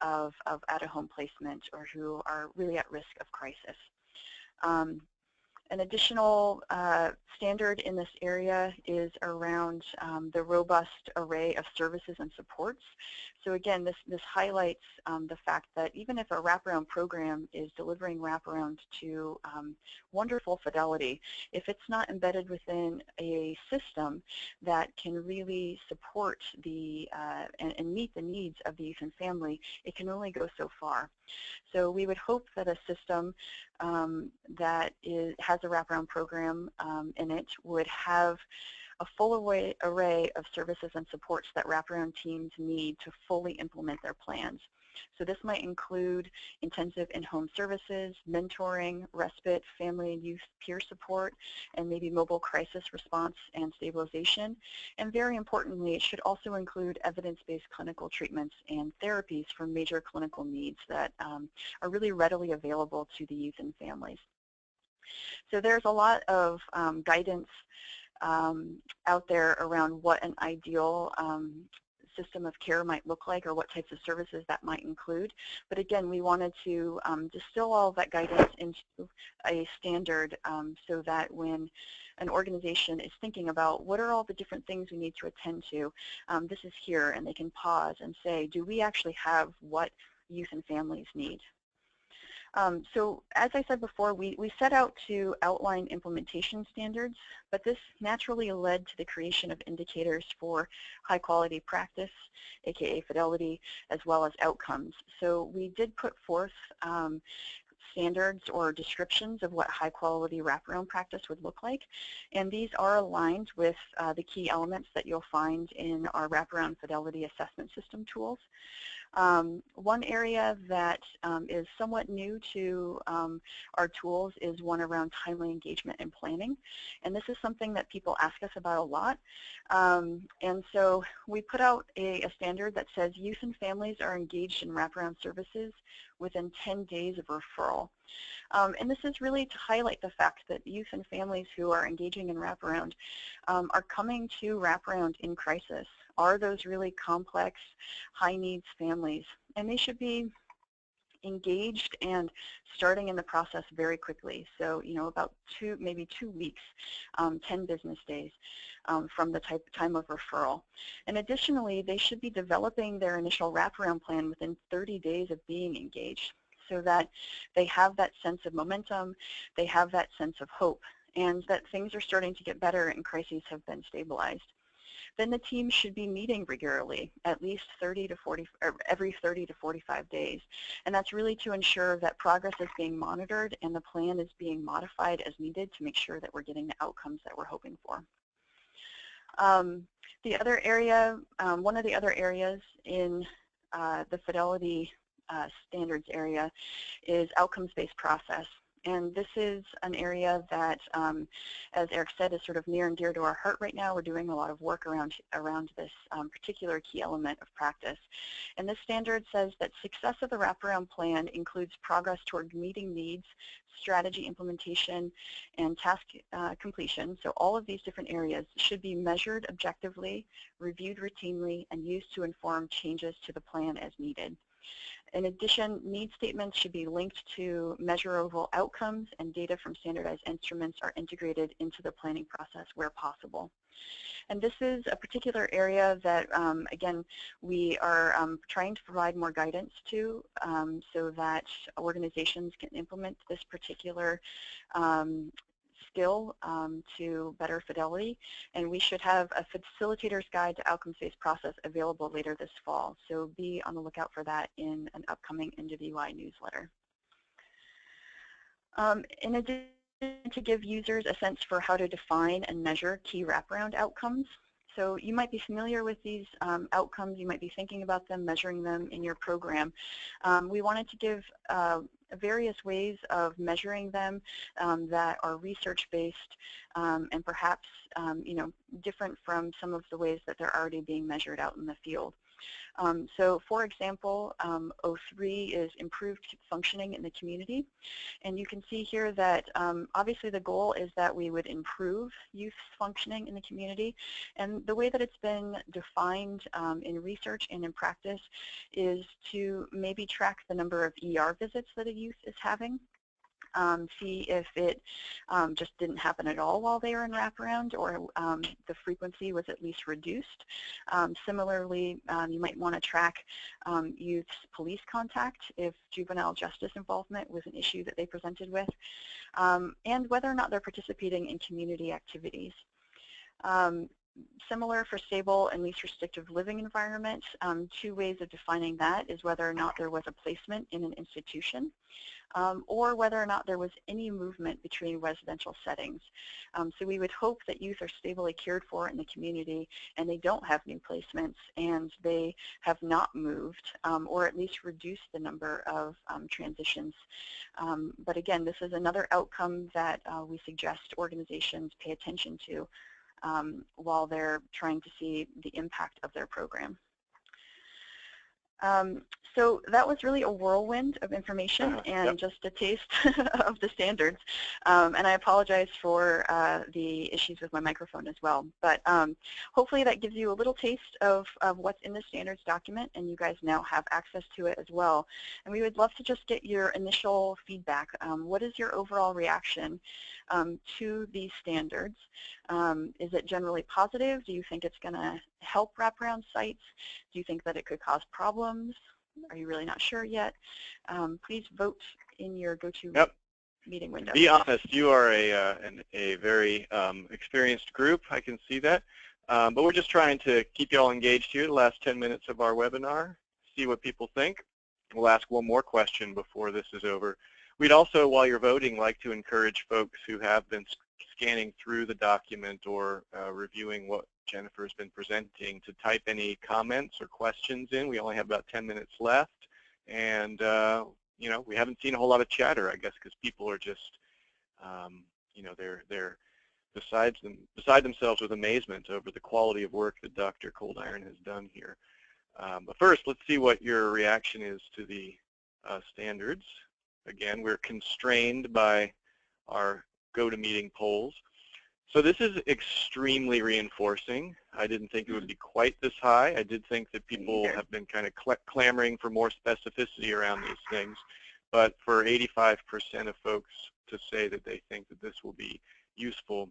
of out-of-home placement or who are really at risk of crisis. An additional standard in this area is around the robust array of services and supports. So again, this highlights the fact that even if a Wraparound program is delivering Wraparound to wonderful fidelity, if it's not embedded within a system that can really support the and meet the needs of the youth and family, it can only go so far. So we would hope that a system that has a Wraparound program in it would have a full array of services and supports that Wraparound teams need to fully implement their plans. So this might include intensive in-home services, mentoring, respite, family and youth peer support, and maybe mobile crisis response and stabilization. And very importantly, it should also include evidence-based clinical treatments and therapies for major clinical needs that are really readily available to the youth and families. So there's a lot of guidance out there around what an ideal system of care might look like or what types of services that might include. But again, we wanted to distill all of that guidance into a standard so that when an organization is thinking about what are all the different things we need to attend to, this is here, and they can pause and say, do we actually have what youth and families need? So as I said before, we set out to outline implementation standards, but this naturally led to the creation of indicators for high quality practice, aka fidelity, as well as outcomes. So we did put forth standards or descriptions of what high quality wraparound practice would look like, and these are aligned with the key elements that you'll find in our wraparound fidelity assessment system tools. One area that is somewhat new to our tools is one around timely engagement and planning. And this is something that people ask us about a lot. And so we put out a standard that says youth and families are engaged in wraparound services within 10 days of referral. And this is really to highlight the fact that youth and families who are engaging in wraparound are coming to wraparound in crisis, are those really complex, high needs families. And they should be engaged and starting in the process very quickly. So, you know, about maybe 2 weeks, 10 business days from the time of referral. And additionally, they should be developing their initial wraparound plan within 30 days of being engaged, so that they have that sense of momentum, they have that sense of hope, and that things are starting to get better and crises have been stabilized. Then the team should be meeting regularly, at least every 30 to 45 days. And that's really to ensure that progress is being monitored and the plan is being modified as needed to make sure that we're getting the outcomes that we're hoping for. The other area, one of the other areas in the fidelity standards area is outcomes-based process. And this is an area that, as Eric said, is sort of near and dear to our heart right now. We're doing a lot of work around this particular key element of practice. And this standard says that success of the wraparound plan includes progress toward meeting needs, strategy implementation, and task completion. So all of these different areas should be measured objectively, reviewed routinely, and used to inform changes to the plan as needed. In addition, need statements should be linked to measurable outcomes, and data from standardized instruments are integrated into the planning process where possible. And this is a particular area that, again, we are trying to provide more guidance to so that organizations can implement this particular skill to better fidelity, and we should have a facilitator's guide to outcomes-based process available later this fall. So be on the lookout for that in an upcoming NWI newsletter. In addition, to give users a sense for how to define and measure key wraparound outcomes. So you might be familiar with these outcomes. You might be thinking about them, measuring them in your program. We wanted to give various ways of measuring them that are research-based and perhaps different from some of the ways that they're already being measured out in the field. So for example, 03 is improved functioning in the community. And you can see here that obviously the goal is that we would improve youth functioning in the community. And the way that it's been defined in research and in practice is to maybe track the number of ER visits that a youth is having. See if it just didn't happen at all while they were in wraparound, or the frequency was at least reduced. Similarly, you might want to track youth's police contact if juvenile justice involvement was an issue that they presented with, and whether or not they're participating in community activities. Similar for stable and least restrictive living environment, two ways of defining that is whether or not there was a placement in an institution, or whether or not there was any movement between residential settings. So we would hope that youth are stably cared for in the community and they don't have new placements and they have not moved, or at least reduced the number of transitions. But again, this is another outcome that we suggest organizations pay attention to while they're trying to see the impact of their program. So that was really a whirlwind of information and just a taste of the standards. And I apologize for the issues with my microphone as well. But hopefully that gives you a little taste of what's in the standards document, and you guys now have access to it as well. And we would love to just get your initial feedback. What is your overall reaction to these standards? Is it generally positive? Do you think it's going to help wraparound sites? Do you think that it could cause problems? Are you really not sure yet? Please vote in your GoTo meeting window. Be honest, you are a very experienced group. I can see that. But we're just trying to keep you all engaged here the last 10 minutes of our webinar, see what people think. We'll ask one more question before this is over. We'd also, while you're voting, like to encourage folks who have been scanning through the document or reviewing what Jennifer's been presenting to type any comments or questions in. We only have about 10 minutes left, and you know, we haven't seen a whole lot of chatter, I guess, because people are just, you know, they're beside themselves with amazement over the quality of work that Dr. Cold Iron has done here. But first, let's see what your reaction is to the standards. Again, we're constrained by our GoToMeeting polls. So this is extremely reinforcing. I didn't think it would be quite this high. I did think that people have been kind of clamoring for more specificity around these things. But for 85% of folks to say that they think that this will be useful,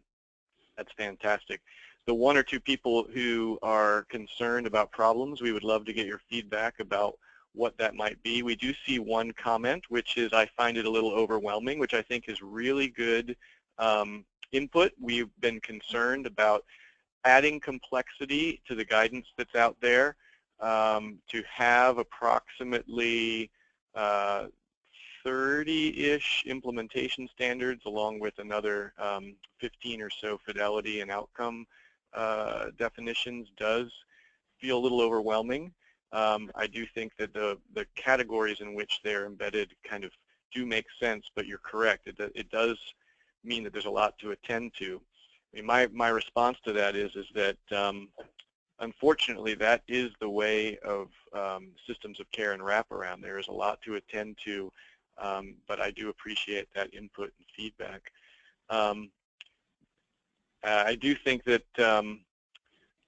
that's fantastic. The one or two people who are concerned about problems, we would love to get your feedback about what that might be. We do see one comment, which is, I find it a little overwhelming, which I think is really good input. We've been concerned about adding complexity to the guidance that's out there, to have approximately 30-ish implementation standards along with another 15 or so fidelity and outcome definitions does feel a little overwhelming. I do think that the categories in which they're embedded kind of do make sense, but you're correct. It does mean that there's a lot to attend to. I mean, my response to that is that unfortunately that is the way of systems of care and wraparound. There is a lot to attend to, but I do appreciate that input and feedback. I do think that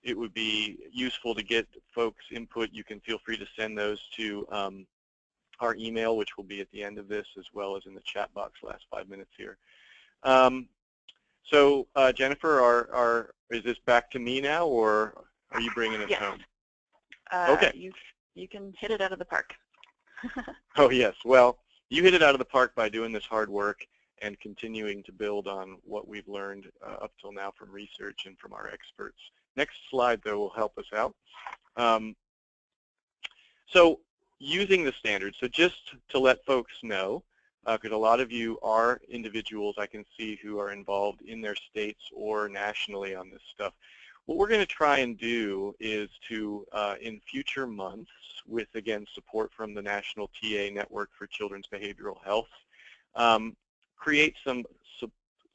it would be useful to get folks' input. You can feel free to send those to our email, which will be at the end of this, as well as in the chat box last 5 minutes here. So Jennifer, is this back to me now, or are you bringing us home? Okay. You can hit it out of the park. Oh, yes. Well, you hit it out of the park by doing this hard work and continuing to build on what we've learned up till now from research and from our experts. Next slide, though, will help us out. So using the standards, so just to let folks know, because a lot of you are individuals I can see who are involved in their states or nationally on this stuff. What we're going to try and do is to, in future months, with, again, support from the National TA Network for Children's Behavioral Health, create some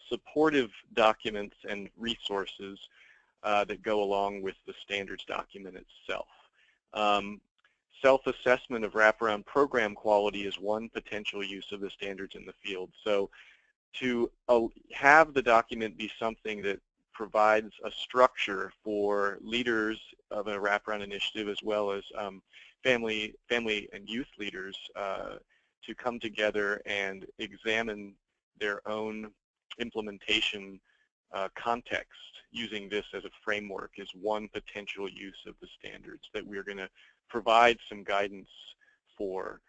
supportive documents and resources that go along with the standards document itself. Self-assessment of wraparound program quality is one potential use of the standards in the field. So to have the document be something that provides a structure for leaders of a wraparound initiative, as well as family and youth leaders to come together and examine their own implementation context using this as a framework is one potential use of the standards that we're going to provide some guidance for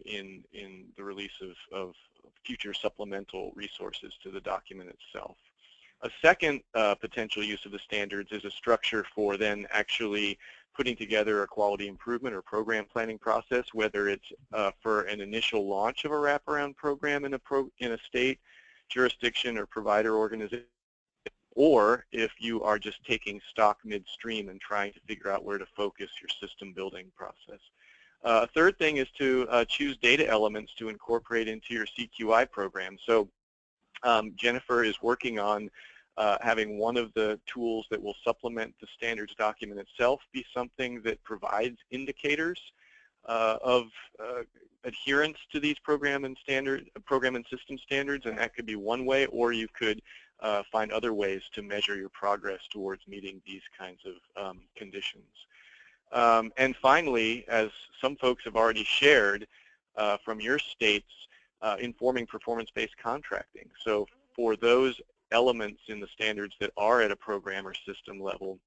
in the release of future supplemental resources to the document itself. A second potential use of the standards is a structure for then actually putting together a quality improvement or program planning process, whether it's for an initial launch of a wraparound program in a state, jurisdiction, or provider organization, or if you are just taking stock midstream and trying to figure out where to focus your system building process. A third thing is to choose data elements to incorporate into your CQI program. So Jennifer is working on having one of the tools that will supplement the standards document itself be something that provides indicators of adherence to these program and system standards, and that could be one way, or you could find other ways to measure your progress towards meeting these kinds of conditions. And finally, as some folks have already shared from your states, informing performance-based contracting. So for those elements in the standards that are at a program or system level,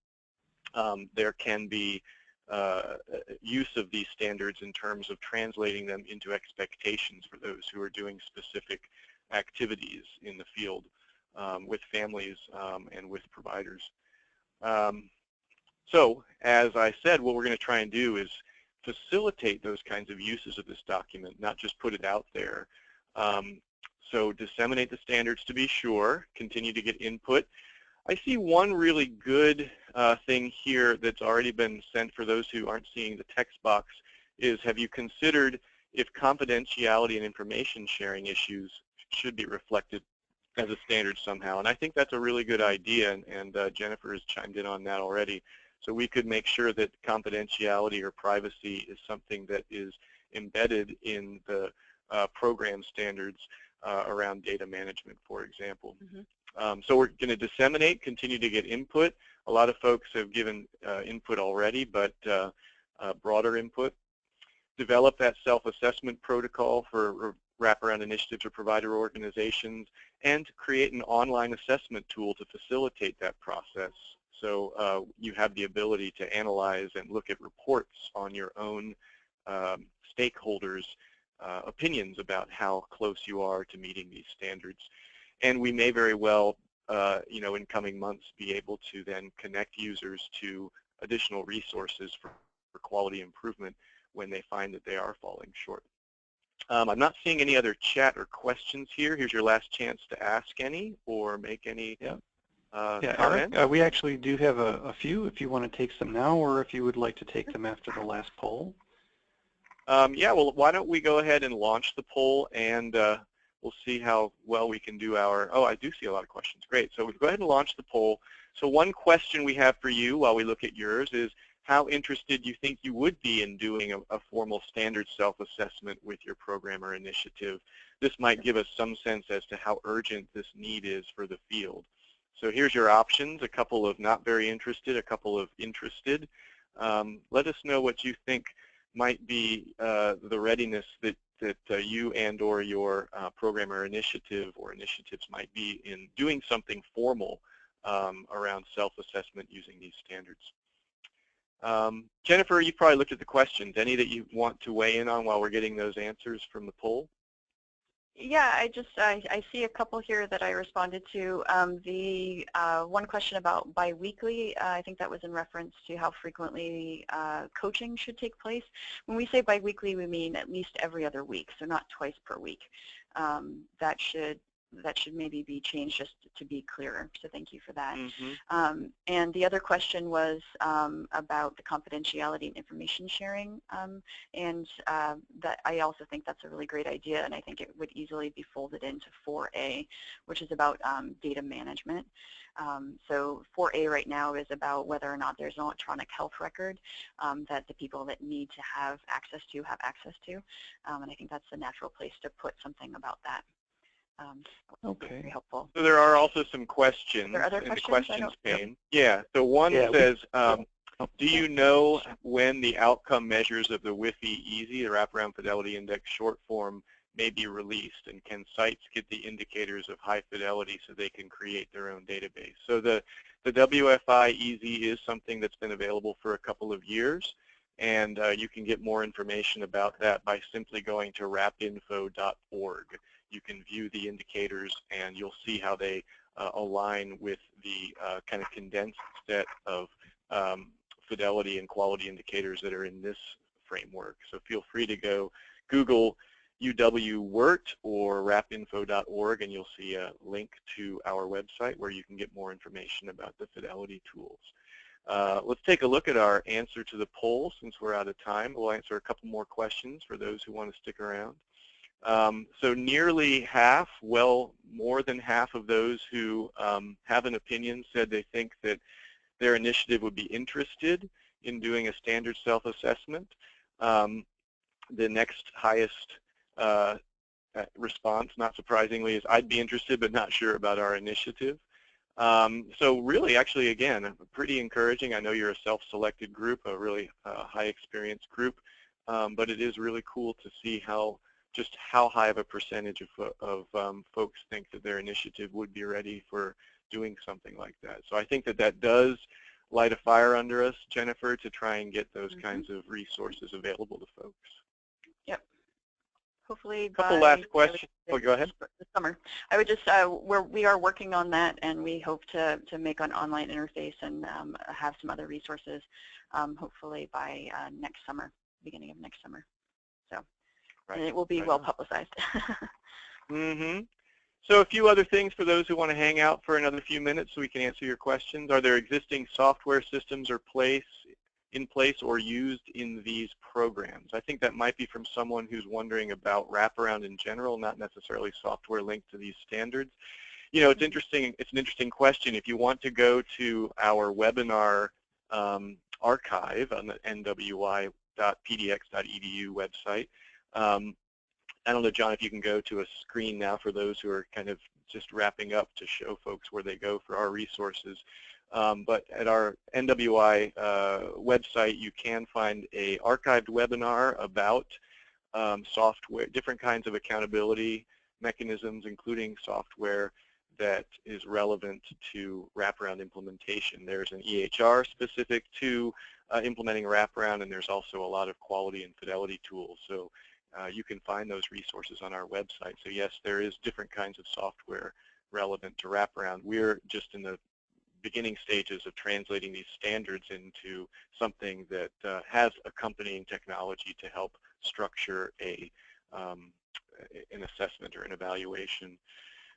there can be use of these standards in terms of translating them into expectations for those who are doing specific activities in the field with families and with providers. So as I said, what we're going to try and do is facilitate those kinds of uses of this document, not just put it out there. So disseminate the standards to be sure, continue to get input. I see one really good thing here that's already been sent for those who aren't seeing the text box is, have you considered if confidentiality and information sharing issues should be reflected as a standard somehow? And I think that's a really good idea, and Jennifer has chimed in on that already. So we could make sure that confidentiality or privacy is something that is embedded in the program standards around data management, for example. Mm-hmm. So we're going to disseminate, continue to get input. A lot of folks have given input already, but broader input. Develop that self-assessment protocol for wraparound initiatives or provider organizations, and create an online assessment tool to facilitate that process. So you have the ability to analyze and look at reports on your own stakeholders' opinions about how close you are to meeting these standards. And we may very well, in coming months, be able to then connect users to additional resources for quality improvement when they find that they are falling short. I'm not seeing any other chat or questions here. Here's your last chance to ask any or make any comments. Eric, we actually do have a few if you want to take some now, or if you would like to take them after the last poll. Yeah, well, why don't we go ahead and launch the poll, and we'll see how well we can do our, oh, I do see a lot of questions. Great. So we'll go ahead and launch the poll. So one question we have for you while we look at yours is, how interested you think you would be in doing a formal standard self-assessment with your program or initiative? This might give us some sense as to how urgent this need is for the field. So here's your options, a couple of not very interested, a couple of interested. Let us know what you think might be the readiness that you and or your program or initiative or initiatives might be in doing something formal around self-assessment using these standards. Jennifer, you probably looked at the questions. Any that you want to weigh in on while we're getting those answers from the poll? Yeah, I see a couple here that I responded to. The one question about biweekly, I think that was in reference to how frequently coaching should take place. When we say biweekly, we mean at least every other week, so not twice per week. That should maybe be changed just to be clearer, so thank you for that. Mm-hmm. And the other question was about the confidentiality and information sharing, and that I also think that's a really great idea, and I think it would easily be folded into 4A, which is about data management. So 4A right now is about whether or not there's an electronic health record that the people that need to have access to, and I think that's a natural place to put something about that. Okay. Very helpful. So there are also some questions are there other in the questions? questions pane. Yeah, so one says, do you know when the outcome measures of the WFAS, the Wraparound Fidelity Index short form, may be released, and can sites get the indicators of high fidelity so they can create their own database? So the WFAS is something that's been available for a couple of years, and you can get more information about that by simply going to rapinfo.org. You can view the indicators, and you'll see how they align with the kind of condensed set of fidelity and quality indicators that are in this framework. So feel free to go Google UW-WIRT or rapinfo.org, and you'll see a link to our website where you can get more information about the fidelity tools. Let's take a look at our answer to the poll since we're out of time. We'll answer a couple more questions for those who want to stick around. So nearly half, well, more than half of those who have an opinion said they think that their initiative would be interested in doing a standard self-assessment. The next highest response, not surprisingly, is I'd be interested but not sure about our initiative. So really, actually, again, pretty encouraging. I know you're a self-selected group, a really high experience group, but it is really cool to see just how high of a percentage of folks think that their initiative would be ready for doing something like that. So I think that does light a fire under us, Jennifer, to try and get those kinds of resources available to folks. Yep. Hopefully couple last questions. Oh, go ahead. The summer. I would just, we are working on that, and we hope to make an online interface and have some other resources, hopefully by next summer, beginning of next summer. So. Right. And it will be well publicized. Mm-hmm. So a few other things for those who want to hang out for another few minutes so we can answer your questions. Are there existing software systems in place or used in these programs? I think that might be from someone who's wondering about Wraparound in general, not necessarily software linked to these standards. You know, it's interesting. It's an interesting question. If you want to go to our webinar archive on the NWI.pdx.edu website, I don't know, John, if you can go to a screen now for those who are kind of just wrapping up to show folks where they go for our resources. But at our NWI website, you can find a archived webinar about software, different kinds of accountability mechanisms, including software that is relevant to Wraparound implementation. There's an EHR specific to implementing Wraparound, and there's also a lot of quality and fidelity tools. So you can find those resources on our website. So yes, there is different kinds of software relevant to Wraparound. We're just in the beginning stages of translating these standards into something that has accompanying technology to help structure an assessment or an evaluation.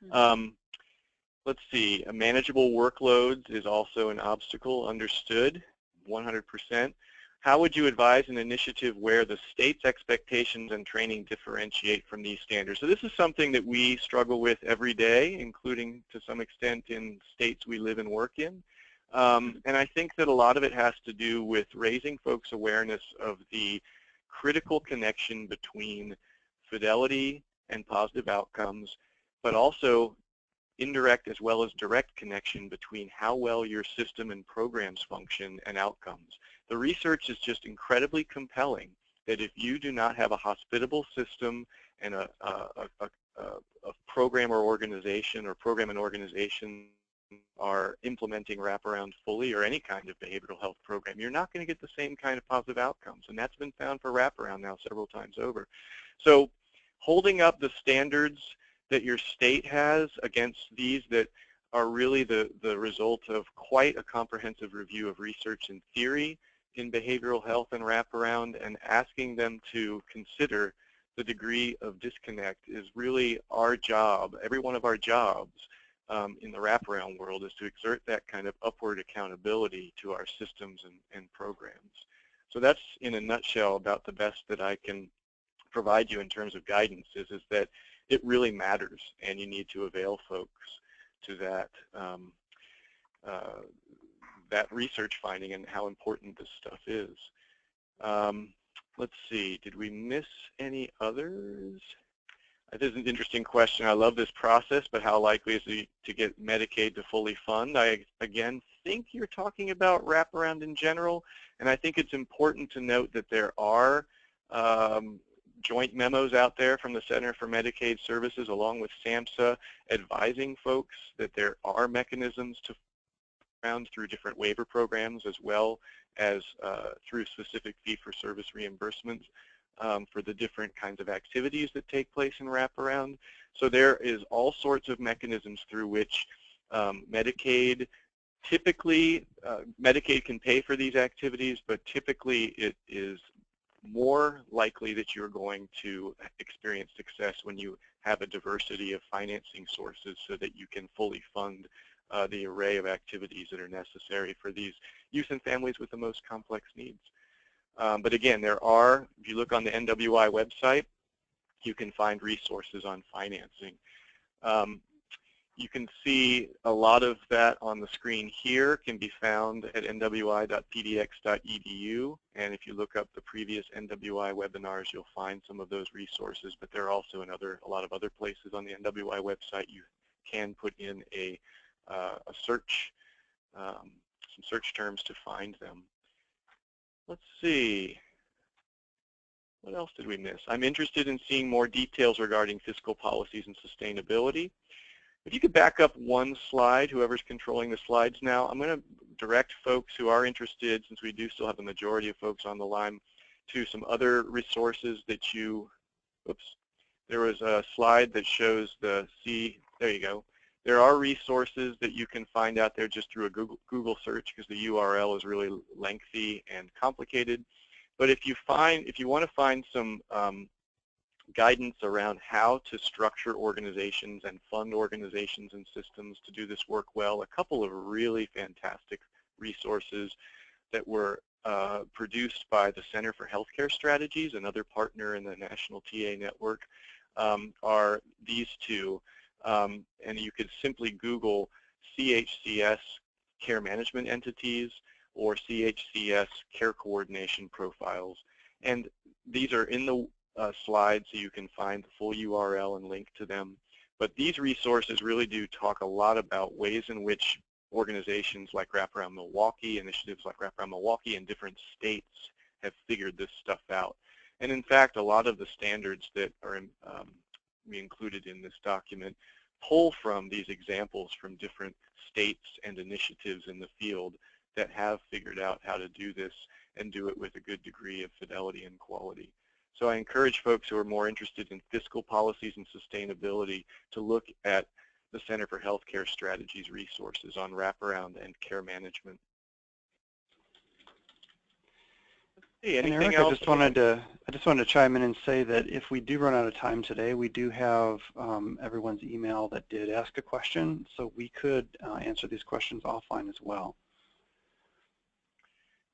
Mm-hmm. Let's see, manageable workloads is also an obstacle, understood, 100%. how would you advise an initiative where the state's expectations and training differentiate from these standards? So this is something that we struggle with every day, including to some extent in states we live and work in. And I think that a lot of it has to do with raising folks' awareness of the critical connection between fidelity and positive outcomes, but also indirect as well as direct connection between how well your system and programs function and outcomes. The research is just incredibly compelling that if you do not have a hospitable system and a program or organization or program and organization are implementing Wraparound fully or any kind of behavioral health program, you're not going to get the same kind of positive outcomes. And that's been found for Wraparound now several times over. So holding up the standards that your state has against these that are really the result of quite a comprehensive review of research and theory in behavioral health and Wraparound, and asking them to consider the degree of disconnect is really our job. Every one of our jobs in the Wraparound world is to exert that kind of upward accountability to our systems and programs. So that's in a nutshell about the best that I can provide you in terms of guidance is that it really matters, and you need to avail folks to that that research finding and how important this stuff is. Let's see, did we miss any others? This is an interesting question. I love this process, but how likely is it to get Medicaid to fully fund? I, again, think you're talking about Wraparound in general, and I think it's important to note that there are joint memos out there from the Center for Medicaid Services along with SAMHSA advising folks that there are mechanisms to fund through different waiver programs as well as through specific fee-for-service reimbursements for the different kinds of activities that take place in Wraparound. So there is all sorts of mechanisms through which Medicaid typically, Medicaid can pay for these activities, but typically it is more likely that you're going to experience success when you have a diversity of financing sources so that you can fully fund the array of activities that are necessary for these youth and families with the most complex needs. But again, there are, if you look on the NWI website, you can find resources on financing. You can see a lot of that on the screen here can be found at nwi.pdx.edu, and if you look up the previous NWI webinars, you'll find some of those resources, but they're also in a lot of other places on the NWI website. You can put in a search, some search terms to find them. Let's see. What else did we miss? I'm interested in seeing more details regarding fiscal policies and sustainability. If you could back up one slide, whoever's controlling the slides now, I'm going to direct folks who are interested, since we do still have the majority of folks on the line, to some other resources that you, oops, there was a slide that shows the there you go. There are resources that you can find out there just through a Google search because the URL is really lengthy and complicated. But if you want to find some guidance around how to structure organizations and fund organizations and systems to do this work well, a couple of really fantastic resources that were produced by the Center for Healthcare Strategies, another partner in the National TA Network, are these two. And you could simply Google CHCS care management entities or CHCS care coordination profiles. And these are in the slides, so you can find the full URL and link to them. But these resources really do talk a lot about ways in which organizations like Wraparound Milwaukee, initiatives like Wraparound Milwaukee in different states have figured this stuff out. And in fact, a lot of the standards that are we included in this document pull from these examples from different states and initiatives in the field that have figured out how to do this and do it with a good degree of fidelity and quality. So I encourage folks who are more interested in fiscal policies and sustainability to look at the Center for Healthcare Strategies resources on Wraparound and care management. Hey, anything Eric, else? I just wanted to chime in and say that if we do run out of time today, we do have everyone's email that did ask a question, so we could answer these questions offline as well.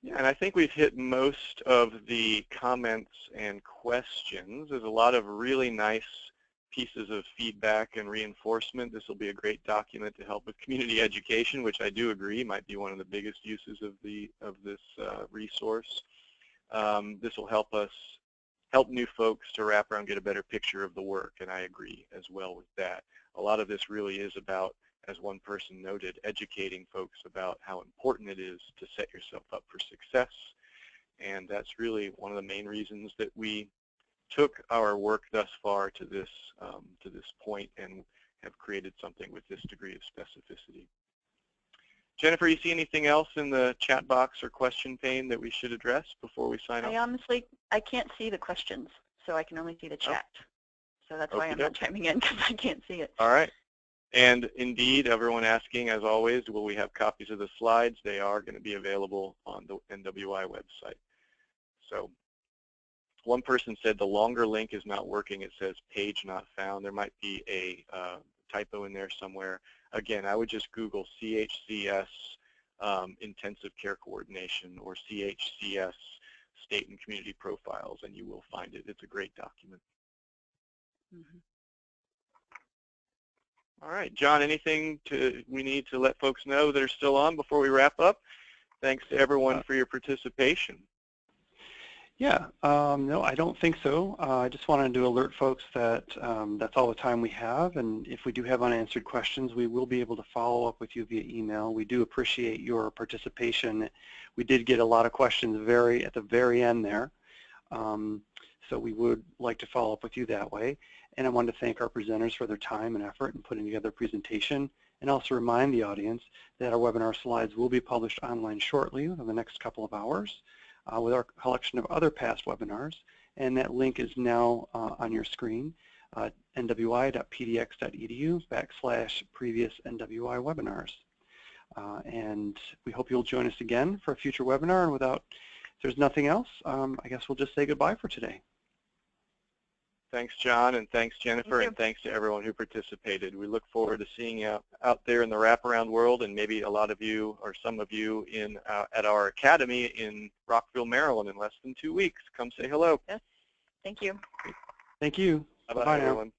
Yeah, and I think we've hit most of the comments and questions. There's a lot of really nice pieces of feedback and reinforcement. This will be a great document to help with community education, which I do agree might be one of the biggest uses of this resource. This will help new folks to wrap around, get a better picture of the work, and I agree as well with that. A lot of this really is about, as one person noted, educating folks about how important it is to set yourself up for success. And that's really one of the main reasons that we took our work thus far to this point and have created something with this degree of specificity. Jennifer, you see anything else in the chat box or question pane that we should address before we sign off? I can't see the questions, so I can only see the chat. So that's why I'm not chiming in, because I can't see it. All right. And indeed, everyone asking, as always, will we have copies of the slides? They are going to be available on the NWI website. So one person said the longer link is not working. It says page not found. There might be a typo in there somewhere. Again, I would just Google CHCS Intensive Care Coordination or CHCS State and Community Profiles, and you will find it. It's a great document. Mm-hmm. All right, John, anything we need to let folks know that are still on before we wrap up? Thanks to everyone for your participation. Yeah, no, I don't think so. I just wanted to alert folks that that's all the time we have, and if we do have unanswered questions, we will be able to follow up with you via email. We do appreciate your participation. We did get a lot of questions at the very end there, so we would like to follow up with you that way. And I wanted to thank our presenters for their time and effort in putting together a presentation, and also remind the audience that our webinar slides will be published online shortly within the next couple of hours with our collection of other past webinars, and that link is now on your screen, nwi.pdx.edu/previous NWI webinars. And we hope you'll join us again for a future webinar, and if there's nothing else, I guess we'll just say goodbye for today. Thanks, John, and thanks, Jennifer, and thanks to everyone who participated. We look forward to seeing you out there in the wraparound world, and maybe a lot of you or some of you at our academy in Rockville, Maryland in less than 2 weeks. Come say hello. Yes. Thank you. Thank you. Bye-bye, everyone.